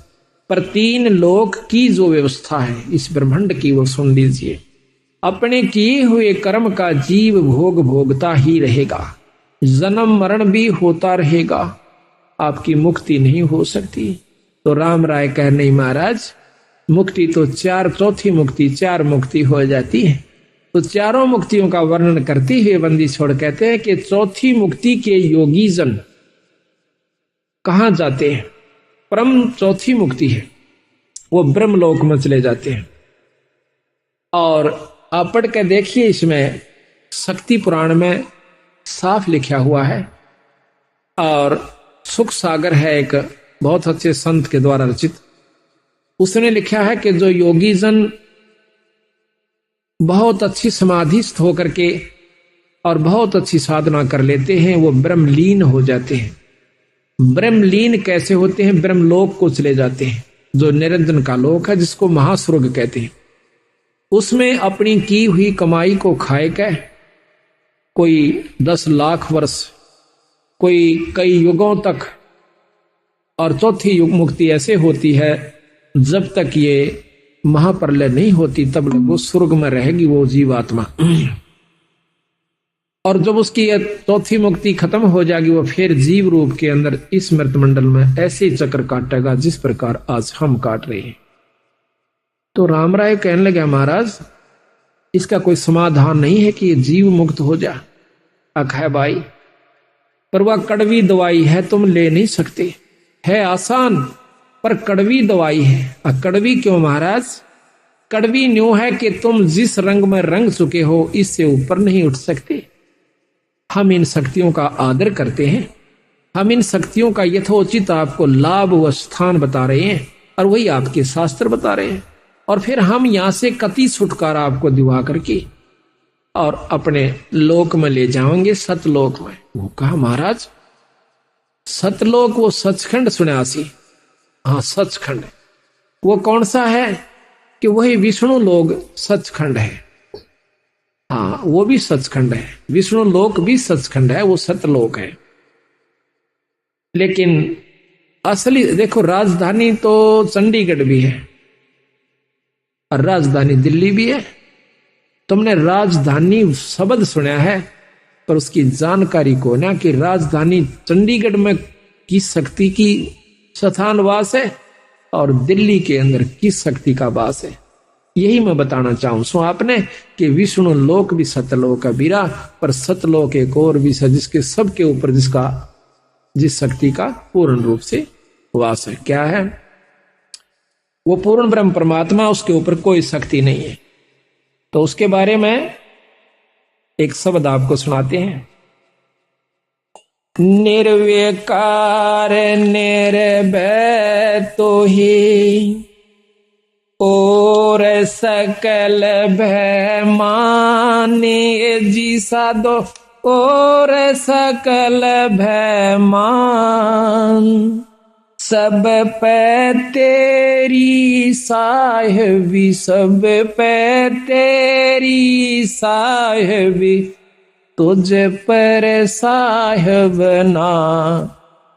पर तीन लोक की जो व्यवस्था है इस ब्रह्मांड की, वो सुन लीजिए। अपने किए हुए कर्म का जीव भोग भोगता ही रहेगा, जन्म मरण भी होता रहेगा, आपकी मुक्ति नहीं हो सकती। तो राम राय कह नहीं महाराज, मुक्ति तो चार, चौथी मुक्ति, चार मुक्ति हो जाती है। तो चारों मुक्तियों का वर्णन करते हुए बंदी छोड़ कहते हैं कि चौथी मुक्ति के योगी जन कहां जाते हैं? परम चौथी मुक्ति है, वो ब्रह्मलोक में चले जाते हैं। और आप पढ़ के देखिए, इसमें शक्ति पुराण में साफ लिखा हुआ है। और सुख सागर है एक बहुत अच्छे संत के द्वारा रचित, उसने लिखा है कि जो योगी जन बहुत अच्छी समाधिस्थ होकर के और बहुत अच्छी साधना कर लेते हैं, वो ब्रह्मलीन हो जाते हैं। ब्रह्मलीन कैसे होते हैं? ब्रह्मलोक को चले जाते हैं, जो निरंजन का लोक है, जिसको महास्वर्ग कहते हैं। उसमें अपनी की हुई कमाई को खाए के कोई 10 लाख वर्ष, कोई कई युगों तक, और चौथी युग मुक्ति ऐसे होती है जब तक ये महाप्रलय नहीं होती तब वो स्वर्ग में रहेगी वो जीवात्मा। और जब उसकी चौथी मुक्ति खत्म हो जाएगी, वो फिर जीव रूप के अंदर इस मृत मंडल में ऐसे चक्र काटेगा जिस प्रकार आज हम काट रहे हैं। तो राम राय कहने लगा महाराज इसका कोई समाधान नहीं है कि ये जीव मुक्त हो जा। है भाई, पर वह कड़वी दवाई है, तुम ले नहीं सकते। है आसान पर कड़वी दवाई है। कड़वी क्यों महाराज? कड़वी न्यू है कि तुम जिस रंग में रंग चुके हो इससे ऊपर नहीं उठ सकते। हम इन शक्तियों का आदर करते हैं, हम इन शक्तियों का यथोचित आपको लाभ व स्थान बता रहे हैं, और वही आपके शास्त्र बता रहे हैं। और फिर हम यहां से कति छुटकारा आपको दिवा करके और अपने लोक में ले जाएंगे, सतलोक में। वो कहा महाराज सतलोक, वो सचखंड सुन्यासी। हाँ सचखंड, वो कौन सा है? कि वही विष्णु लोक सचखंड है। हाँ वो भी सचखंड है, विष्णु लोक भी सचखंड है, वो सतलोक है। लेकिन असली देखो, राजधानी तो चंडीगढ़ भी है और राजधानी दिल्ली भी है। तुमने राजधानी शब्द सुना है पर उसकी जानकारी को ना, कि राजधानी चंडीगढ़ में किस शक्ति की स्थान वास है और दिल्ली के अंदर किस शक्ति का वास है। यही मैं बताना चाहूं सो आपने कि विष्णु लोक भी सतलोक है बीरा, पर सतलोक एक और भी है जिसके सबके ऊपर जिस शक्ति का पूर्ण रूप से वास है। क्या है? वो पूर्ण ब्रह्म परमात्मा, उसके ऊपर कोई शक्ति नहीं है। तो उसके बारे में एक शब्द आपको सुनाते हैं। निर्विकार निर्भय तो ही और सकल भय माने जी साधो, और सकल भय मान सब पे तेरी साहिबी, सब पे तेरी साहिबी, तुझ पर साहिब ना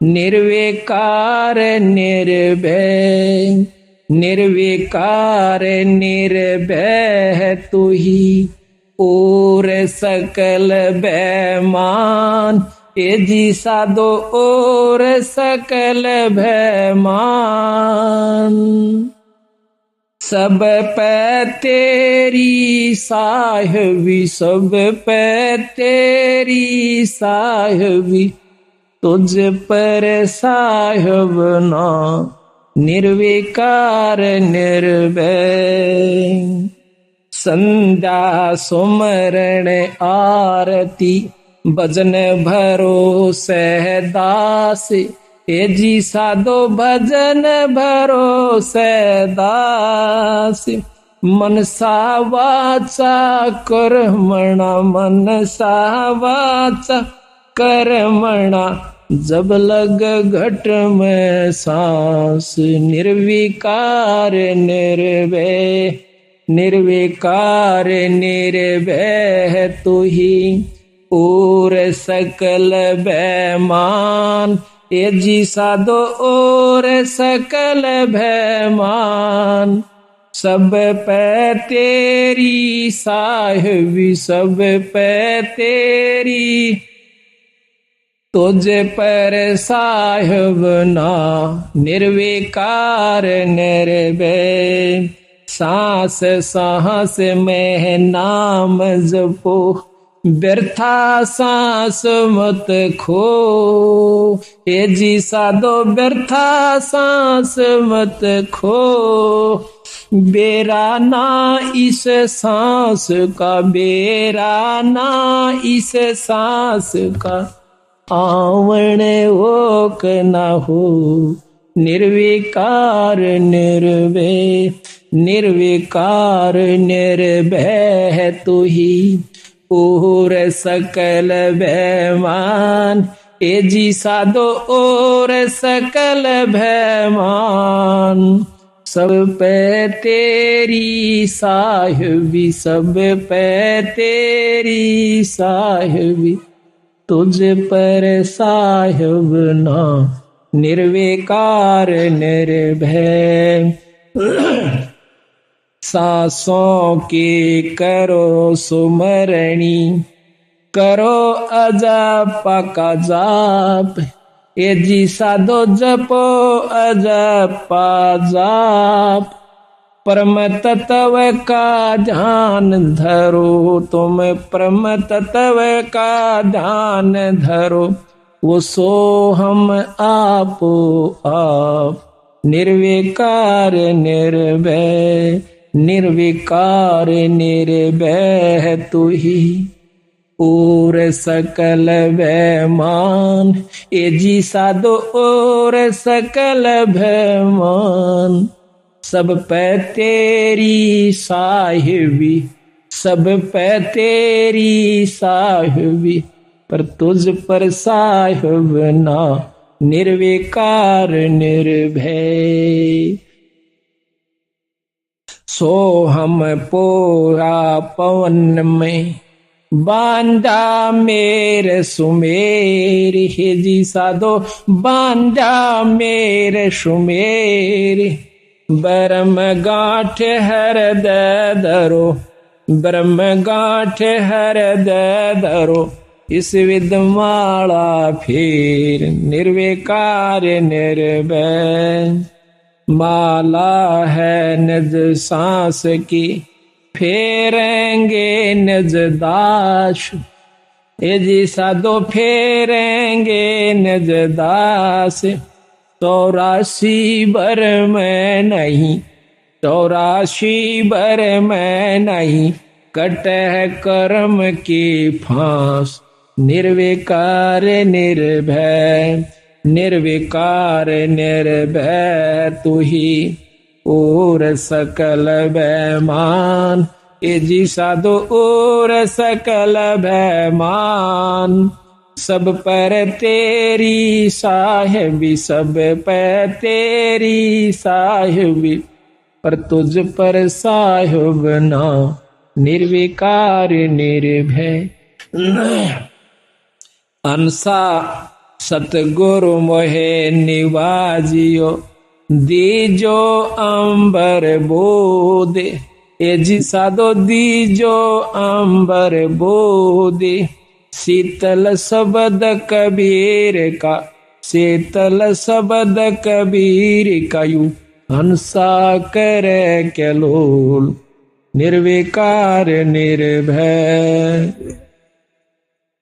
निर्विकार निर्भय, निर्विकार निर्भय तू ही और सकल भयमान, ए जी साधो और सकल भयमान, सब पे तेरी साहिबी, सब पे तेरी साहिबी, तुझ पर साहिब ना निर्विकार निर्भय। संध्या सुमरण आरती भजन भरोसे दास, ए जी साधो भजन भरोसे दास। मनसा वाचा कर्मणा, मनसा वाचा कर्मणा, जब लग घट में सांस। निर्विकार निर्भय, निर्विकार निर्भय तू ही और सकल बेमान। ये जी साधो और सकल बेमान। सब पे तेरी साहिबी, सब पे तेरी, तुझे पर साहिब ना। निर्विकार निर्भय, सांस सांस में नाम जपो, व्यर्था सांस मत खो। ये जी साधो व्यर्था सांस मत खो। बेरा ना इस सांस का, बेरा ना इस सांस का, आवण ओक न हो। निर्विकार निर्भय, निर्विकार निर्भय तू ही और सकल बेमान। ए जी साधो और सकल बेमान। सब पे तेरी साहिबी, सब पे तेरी साहिबी, तुझ पर साहिब ना। निर्विकार निर्भय, सांसों की करो सुमरणी, करो अजप का जाप। ये जी साधो जपो अजप जाप। परम तत्व का ध्यान धरो, तुम परम तत्व का ध्यान धरो। वो सो हम आपो आप। निर्विकार निर्भय, निर्विकार निर्भय तू ही और सकल बेमान। ए जी साधो और सकल बेमान। सब पे तेरी साहिबी, सब पे तेरी साहिबी, पर तुझ पर साहिब ना। निर्विकार निर्भय, सो हम पोरा पवन में, बांधा मेरे सुमेर। हे जी साधो बांधा मेरे सुमेर। ब्रह्म गांठ हृदय धरो, ब्रह्म गांठ हृदय धरो। इस विद्यमाला फिर निर्विकार निर्भय। माला है निज सांस की, फेरेंगे निज दास। ये जी साधो फेरेंगे निज दास। 84 भर में नहीं, 84 भर में नहीं, कटह कर्म की फांस। निर्विकार निर्भय, निर्विकार निर्भय तू ही और सकल बेमान। ए जी साधो और सकल बेमान। सब पर तेरी साहिबी, सब पर तेरी साहिबी, पर तुझ पर साहिब ना। निर्विकार निर्भय, अंसा सतगुरु मोहे निवाजियो। दीजो अंबर बोदे, ए जी साधो दीजो अंबर बोदे। शीतल शब्द कबीर का, शीतल शब्द कबीर का, यू हंसा करे के लोल। निर्विकार निर्भय,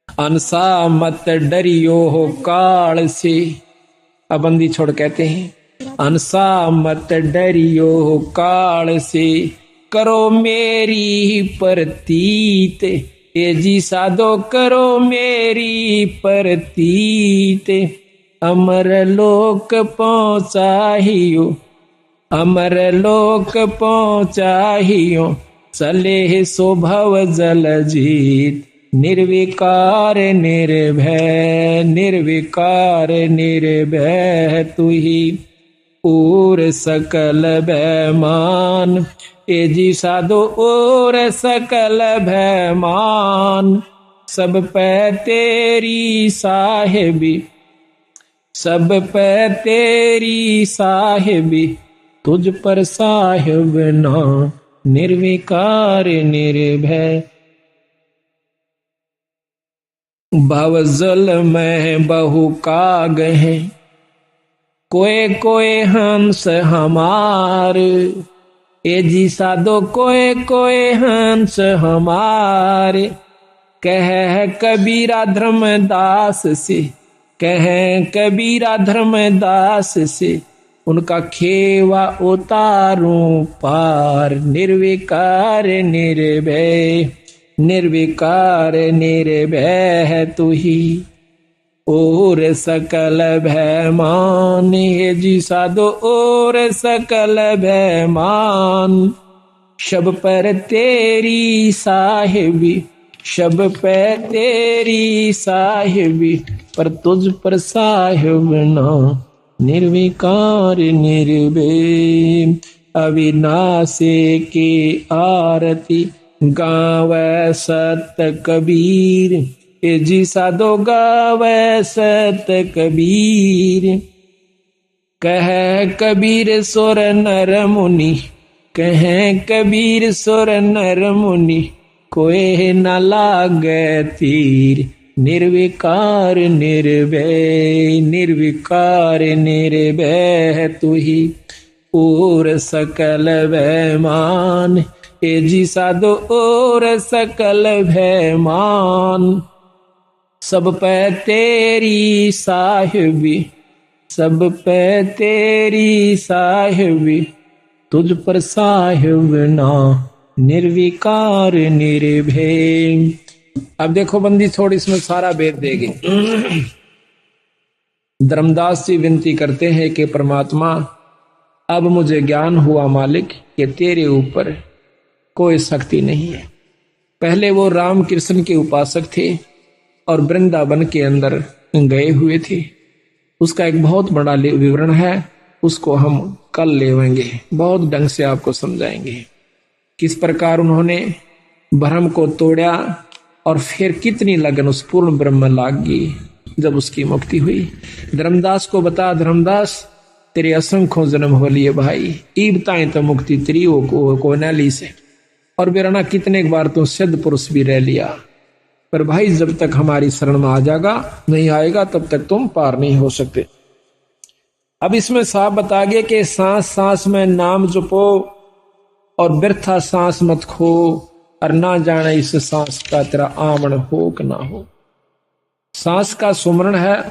अनसा मत डरियो हो काल से। अब बंदी छोड़ कहते हैं अनसा मत डरियो काल से, करो मेरी प्रतीत, ए जी साधो करो मेरी प्रतीत। अमर लोक पहुँचाहियो, अमर लोक पहुँचाहियो, चले सो भव जल जीत। निर्विकार निर्भय, निर्विकार निर्भय तू ही और सकल भयमान। ए जी साधो और सकल भयमान, सब पे तेरी साहिबी, सब पे तेरी साहिबी, तुझ पर साहिब ना निर्विकार निर्भय। भवजल में बहु काग हैं, कोए कोए हंस हमार। ए जी साधो कोए कोए हंस हमारे, कह कबीरा धर्मदास से, कह कबीरा धर्मदास से, उनका खेवा उतारूं पार। निर्विकार निर्भय, निर्विकार निर्भय है तू ही और सकल भयमान। हे जी साधो और सकल भयमान, शब पर तेरी साहिबी, शब पे तेरी साहिबी, पर तुझ पर साहिब ना निर्विकार निर्भय। अविनाशी की आरती गावे सत कबीर, ए जी साधो गावे सत कबीर। कह कबीर सुर नर मुनि, कह कबीर सुर नर मुनि, कोई न लागे तीर। निर्विकार निर्भय, निर्विकार निर्भय तू ही और सकल भयमान। ए जी साधो और सकल भयमान, सब पे तेरी साहिबी, सब पे तेरी साहिबी, तुझ पर साहिब ना निर्विकार निर्भय। अब देखो बंदी थोड़ी इसमें सारा भेद देगी। धर्मदास जी विनती करते हैं कि परमात्मा अब मुझे ज्ञान हुआ मालिक कि तेरे ऊपर कोई शक्ति नहीं है। पहले वो राम कृष्ण के उपासक थे और वृंदावन के अंदर गए हुए थे। उसका एक बहुत बड़ा विवरण है, उसको हम कल लेवेंगे, बहुत ढंग से आपको समझाएंगे किस प्रकार उन्होंने भ्रम को तोड़ा और फिर कितनी लगन उस पूर्ण ब्रह्म लागी जब उसकी मुक्ति हुई। धर्मदास को बता, धर्मदास तेरे असंख्यों जन्म हो लिए भाई, ईबताएं तो मुक्ति तेरी को नैली से, और बिरना कितने बार तो सिद्ध पुरुष भी रह लिया, पर भाई जब तक हमारी शरण में आ जाएगा नहीं आएगा तब तक तुम पार नहीं हो सकते। अब इसमें साफ बता गया कि सांस सांस में नाम जपो और व्यर्था सांस मत खो, और ना जाने इस सांस का तेरा आमण हो कि ना हो। सांस का सुमरण है,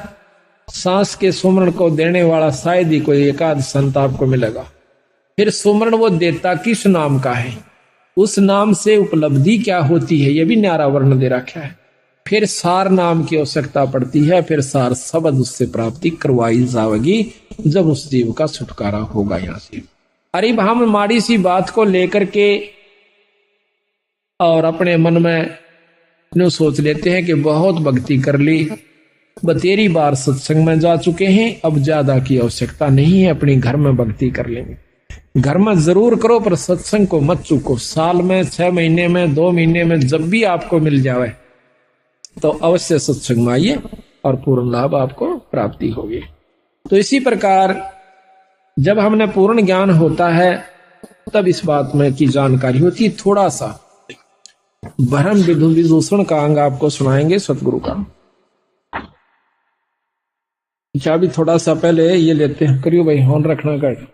सांस के सुमरण को देने वाला शायद ही कोई एकाध संत आपको मिलेगा। फिर सुमरण वो देता किस नाम का है, उस नाम से उपलब्धि क्या होती है, यह भी न्यारा वर्ण दे रखा है। फिर सार नाम की आवश्यकता पड़ती है, फिर सार शब्द उससे प्राप्ति करवाई जाएगी जब उस जीव का छुटकारा होगा यहां से। अरे हम माड़ी सी बात को लेकर के और अपने मन में सोच लेते हैं कि बहुत भक्ति कर ली, बतेरी बार सत्संग में जा चुके हैं, अब ज्यादा की आवश्यकता नहीं है, अपनी घर में भक्ति कर लेंगे। घर में जरूर करो पर सत्संग को मत चूको। साल में 6 महीने में 2 महीने में जब भी आपको मिल जाए तो अवश्य सत्संग में आइए और पूर्ण लाभ आपको प्राप्ति होगी। तो इसी प्रकार जब हमने पूर्ण ज्ञान होता है तब इस बात में की जानकारी होती है। थोड़ा सा भ्रम विदूषण का अंग आपको सुनाएंगे सतगुरु का। अच्छा अभी थोड़ा सा पहले ये लेते हैं, करियो भाई हॉर्न रखना कर।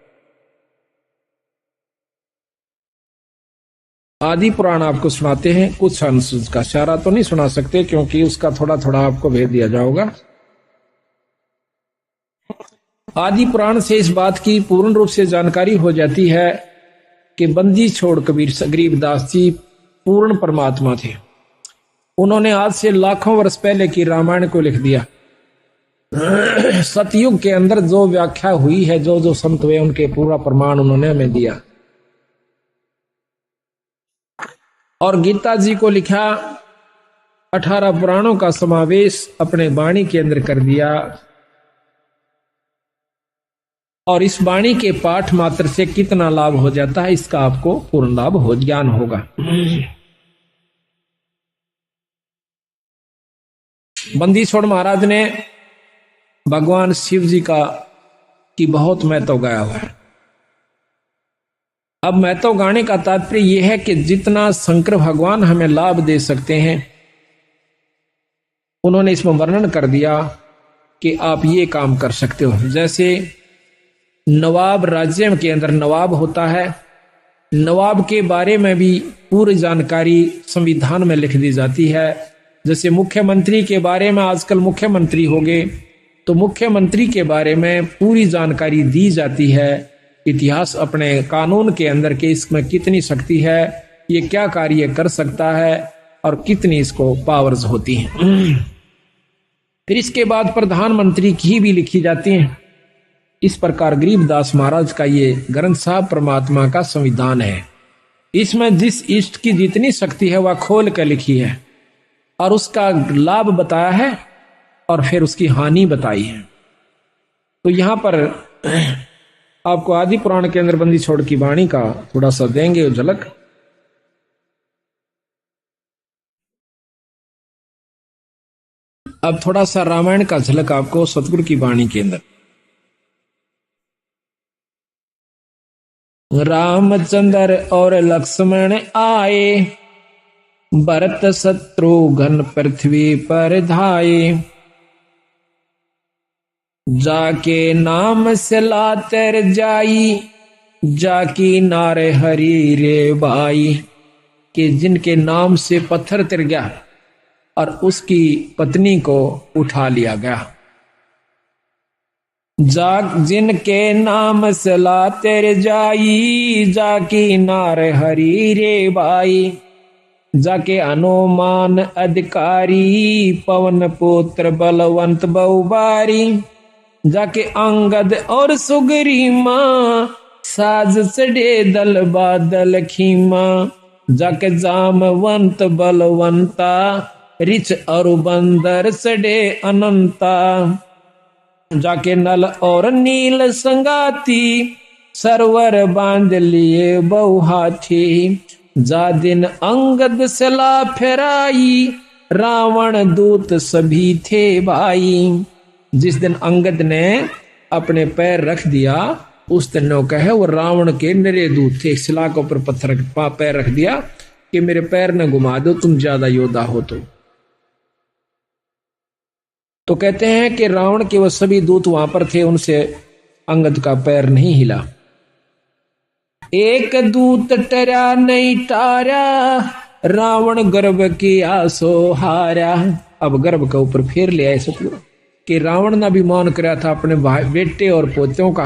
आदि पुराण आपको सुनाते हैं, कुछ अंश का सारा तो नहीं सुना सकते क्योंकि उसका थोड़ा थोड़ा आपको भेद दिया जाएगा। आदि पुराण से इस बात की पूर्ण रूप से जानकारी हो जाती है कि बंदी छोड़ कबीर गरीबदास जी पूर्ण परमात्मा थे। उन्होंने आज से लाखों वर्ष पहले की रामायण को लिख दिया। सतयुग के अंदर जो व्याख्या हुई है, जो जो संत हुए, उनके पूरा प्रमाण उन्होंने हमें दिया। और गीता जी को लिखा, 18 पुराणों का समावेश अपने वाणी के अंदर कर दिया। और इस वाणी के पाठ मात्र से कितना लाभ हो जाता है, इसका आपको पूर्ण लाभ हो ज्ञान होगा। बंदी छोड़ महाराज ने भगवान शिव जी की बहुत महत्व गाया हुआ है। अब महत्व गाने का तात्पर्य यह है कि जितना शंकर भगवान हमें लाभ दे सकते हैं, उन्होंने इसमें वर्णन कर दिया कि आप ये काम कर सकते हो। जैसे नवाब राज्य के अंदर नवाब होता है, नवाब के बारे में भी पूरी जानकारी संविधान में लिख दी जाती है। जैसे मुख्यमंत्री के बारे में, आजकल मुख्यमंत्री हो गए, तो मुख्यमंत्री के बारे में पूरी जानकारी दी जाती है, इतिहास अपने कानून के अंदर के इसमें कितनी शक्ति है, ये क्या कार्य कर सकता है और कितनी इसको पावर्स होती हैं। फिर इसके बाद प्रधानमंत्री की भी लिखी जाती हैं। इस प्रकार गरीबदास महाराज का ये ग्रंथ साहब परमात्मा का संविधान है। इसमें जिस इष्ट की जितनी शक्ति है वह खोल कर लिखी है और उसका लाभ बताया है और फिर उसकी हानि बताई है। तो यहां पर आपको आदि पुराण के अंदर बंदी छोड़ की वाणी का थोड़ा सा देंगे झलक। अब थोड़ा सा रामायण का झलक आपको सतगुरु की वाणी के अंदर। रामचंद्र और लक्ष्मण आए, भरत शत्रुघ्न पृथ्वी पर धाये, जाके नाम से लातर जाई, जाकी नारे हरी रे भाई। कि जिनके नाम से पत्थर तिर गया और उसकी पत्नी को उठा लिया गया। जाग जिनके नाम से लातर जाई, जाकी नारे हरी रे भाई। जाके हनुमान अधिकारी, पवन पुत्र बलवंत बहुबारी। जाके अंगद और सुग्री मां, साज चढ़े दल बादल खीमा। जाके जामवंत बलवंता, रिच और बंदर चढ़े अनंता। जाके नल और नील संगाती, सरवर बांध लिए बहु हाथी। जा दिन अंगद सला फेराई, रावण दूत सभी थे भाई। जिस दिन अंगद ने अपने पैर रख दिया, उस दिन वो कहे वो रावण के निरे दूत थे। शिला के ऊपर पत्थर पैर रख दिया कि मेरे पैर न घुमा दो, तुम ज्यादा योद्धा हो। तो कहते हैं कि रावण के वो सभी दूत वहां पर थे, उनसे अंगद का पैर नहीं हिला। एक दूत टरा नहीं टारा, रावण गर्भ की आसो हारा। अब गर्भ के ऊपर फेर ले आए सतगुरु कि रावण ने अभिमान कराया था अपने भाई बेटे और पोतों का,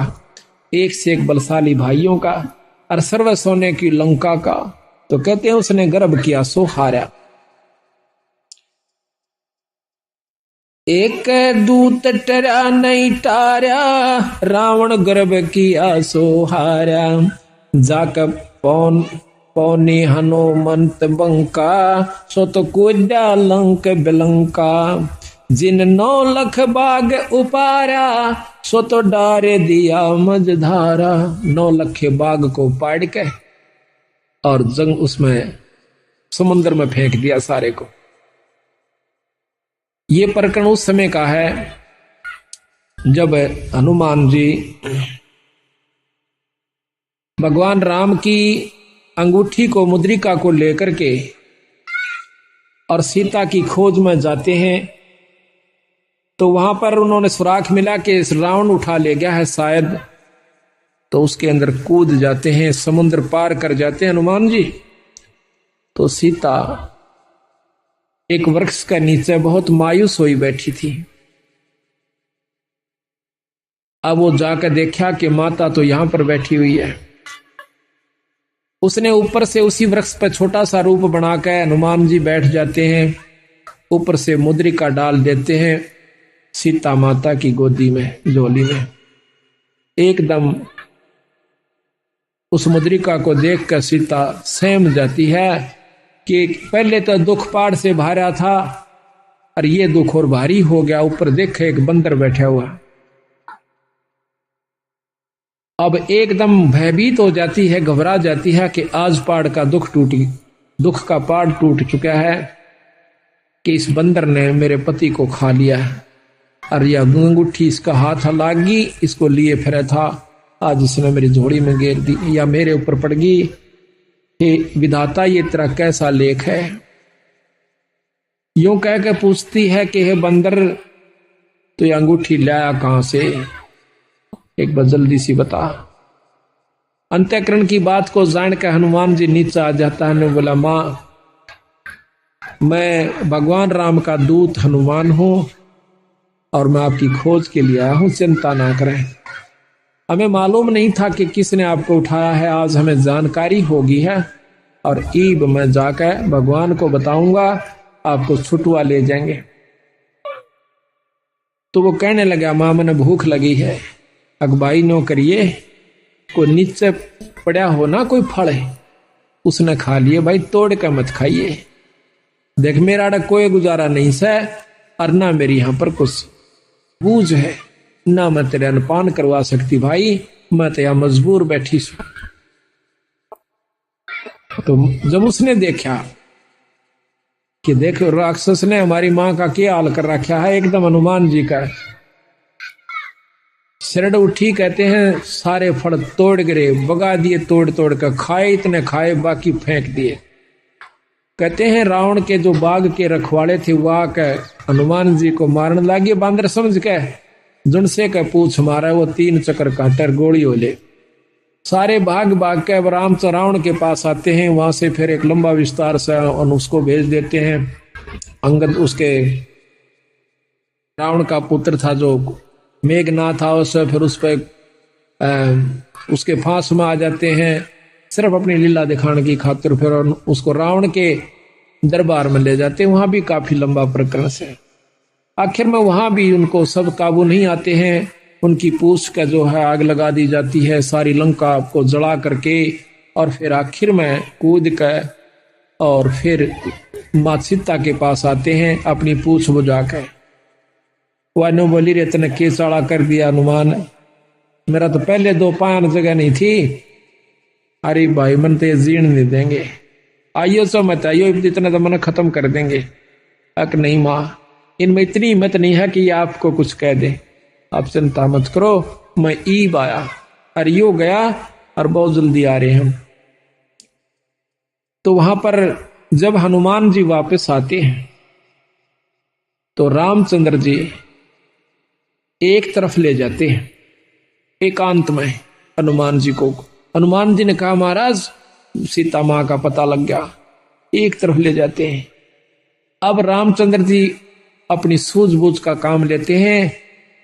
एक से एक बलशाली भाइयों का और सर्व सोने की लंका का। तो कहते हैं उसने गर्भ किया सो हारा। एक दूत टरा नहीं टारा, रावण गर्भ किया सो हारा। जाकर पौनी हनुमंत बंका, सो तो कूदा लंक बिलंका। जिन 9 लख बाग उपारा, सो तो डारे दिया मझधारा। 9 लख बाग को पाड़ के और जंग उसमें समुद्र में फेंक दिया सारे को। ये प्रकरण उस समय का है जब हनुमान जी भगवान राम की अंगूठी को, मुद्रिका को लेकर के और सीता की खोज में जाते हैं। तो वहां पर उन्होंने सुराख मिला कि रावण उठा ले गया है शायद, तो उसके अंदर कूद जाते हैं, समुद्र पार कर जाते हैं हनुमान जी। तो सीता एक वृक्ष का नीचे बहुत मायूस हुई बैठी थी अब वो जाकर देखा कि माता तो यहां पर बैठी हुई है। उसने ऊपर से उसी वृक्ष पर छोटा सा रूप बनाकर हनुमान जी बैठ जाते हैं, ऊपर से मुद्रिका डाल देते हैं सीता माता की गोदी में, झोली में। एकदम उस मुद्रिका को देखकर सीता सहम जाती है कि पहले तो दुख पहाड़ से भारा था और ये दुख और भारी हो गया। ऊपर देखे एक बंदर बैठा हुआ। अब एकदम भयभीत हो जाती है, घबरा जाती है कि आज पहाड़ का दुख का पहाड़ टूट चुका है कि इस बंदर ने मेरे पति को खा लिया है और यह अंगूठी इसका हाथ लागी, इसको लिए फिर था, आज इसने मेरी झोली में घेर दी या मेरे ऊपर पड़ गई। हे विधाता, ये तेरा कैसा लेख है। यूं कह के पूछती है कि हे बंदर, तो ये अंगूठी लाया कहां से, एक बार जल्दी सी बता। अंतःकरण की बात को जान कर हनुमान जी नीचे आ जाता है ने बोला, मां मैं भगवान राम का दूत हनुमान हूं और मैं आपकी खोज के लिए आया हूं, चिंता ना करें। हमें मालूम नहीं था कि किसने आपको उठाया है, आज हमें जानकारी होगी है और ईब मैं जाकर भगवान को बताऊंगा, आपको छुटवा ले जाएंगे। तो वो कहने लगा, मां मैंने भूख लगी है, अगबाई नो करिए, कोई नीचे पड़ा हो ना कोई फल है उसने खा लिए, भाई तोड़ के मत खाइए। देख मेरा कोई गुजारा नहीं से और ना मेरी यहां पर कुछ बूझ है, ना मैं तेरे अनपान करवा सकती भाई, मैं तो यहां मजबूर बैठी सू। तो जब उसने देखा कि देखो राक्षस ने हमारी मां का क्या हाल कर रखा है, एकदम हनुमान जी का सिरड उठी, कहते हैं सारे फल तोड़ गिरे, बगा दिए, तोड़ तोड़ कर खाए, इतने खाए बाकी फेंक दिए। कहते हैं रावण के जो बाग के रखवाले थे वह आकर हनुमान जी को मारने लगे, बांदर समझ के जुनसे का पूछ मारा, वो 3 चक्कर काटर गोली हो ले। सारे भाग भाग के अब रावण के पास आते हैं, वहां से फिर एक लंबा विस्तार से उसको भेज देते हैं। अंगद उसके रावण का पुत्र था जो मेघनाथ था, उससे फिर उस पर उसके फांस में आ जाते हैं, सिर्फ अपनी लीला दिखाने की खातिर। फिर उसको रावण के दरबार में ले जाते हैं, वहां भी काफी लंबा प्रकरण से। आखिर में वहां भी उनको सब काबू नहीं आते हैं, उनकी पूछ का जो है आग लगा दी जाती है, सारी लंका को जला करके, और फिर आखिर में कूद कर और फिर माँ सीता के पास आते हैं अपनी पूछ बुझाकर। वह बोली रे तने के चाड़ा कर दिया हनुमान, मेरा तो पहले 2 पायन जगह नहीं थी। अरे भाई मन तो जीर्ण नहीं देंगे, आइयो सो मत आइयो, इतना तो मन खत्म कर देंगे। अक नहीं माँ, इनमें इतनी हिम्मत नहीं है कि ये आपको कुछ कह दे, आप चिंता मत करो, मैं ईब आया और यो गया और बहुत जल्दी आ रहे हैं। तो वहां पर जब हनुमान जी वापस आते हैं तो रामचंद्र जी एक तरफ ले जाते हैं एकांत में हनुमान जी को। हनुमान जी ने कहा महाराज सीता मां का पता लग गया, एक तरफ ले जाते हैं। अब रामचंद्र जी अपनी सूझबूझ का काम लेते हैं,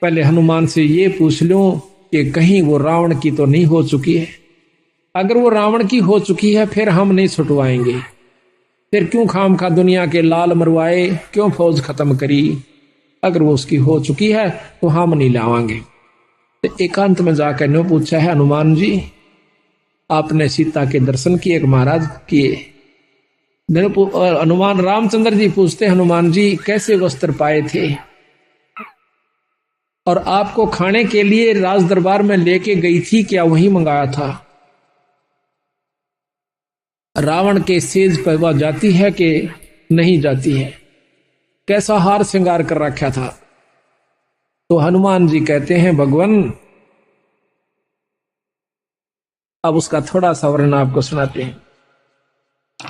पहले हनुमान से ये पूछ लूं कि कहीं वो रावण की तो नहीं हो चुकी है। अगर वो रावण की हो चुकी है फिर हम नहीं छुटवाएंगे, फिर क्यों खाम खा दुनिया के लाल मरवाए, क्यों फौज खत्म करी। अगर वो उसकी हो चुकी है तो हम नहीं लावांगे। तो एकांत में जाकर ने पूछा है, हनुमान जी आपने सीता के दर्शन किए महाराज? किए। हनुमान रामचंद्र जी पूछते हनुमान जी कैसे वस्त्र पाए थे और आपको खाने के लिए राज दरबार में लेके गई थी, क्या वही मंगाया था? रावण के सेज पर वह जाती है कि नहीं जाती है? कैसा हार श्रृंगार कर रखा था? तो हनुमान जी कहते हैं भगवान, अब उसका थोड़ा सा वर्णन आपको सुनाते हैं।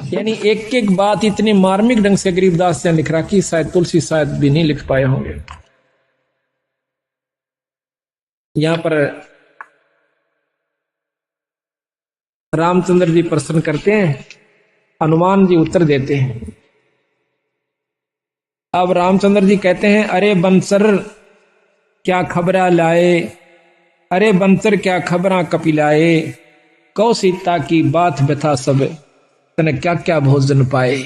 यानी एक एक बात इतनी मार्मिक ढंग से गरीबदास ने लिख रखी, शायद तुलसी शायद भी नहीं लिख पाए होंगे। यहां पर रामचंद्र जी प्रश्न करते हैं, हनुमान जी उत्तर देते हैं। अब रामचंद्र जी कहते हैं, अरे बंसर क्या खबर लाए, अरे बंतर क्या खबरां कपिलाए, कौ सीता की बात बता सब, तने क्या क्या भोजन पाए।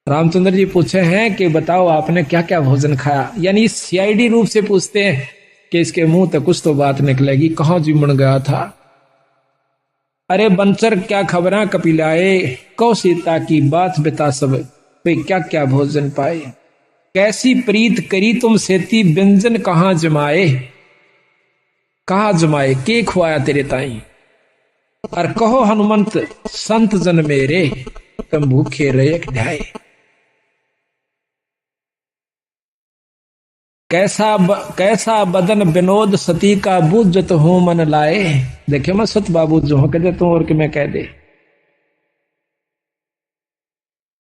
रामचंद्र जी पूछे हैं कि बताओ आपने क्या क्या भोजन खाया, यानी सीआईडी रूप से पूछते हैं कि इसके मुंह तक कुछ तो बात निकलेगी, कहां जिमण गया था। अरे बंसर क्या खबरां कपिलाए, कौ सीता की बात बता सब, वे क्या क्या भोजन पाए। कैसी प्रीत करी तुम सेती, व्यंजन कहां जमाए, कहां जमाए के खुआया तेरे ताई। और कहो हनुमंत संत जन मेरे, तुम भूखे रहे ढाए। कैसा बदन विनोद सती का, बूझत हूं मन लाए। देखे मैं सत बाबू जो कह दे तू और कि मैं कह दे।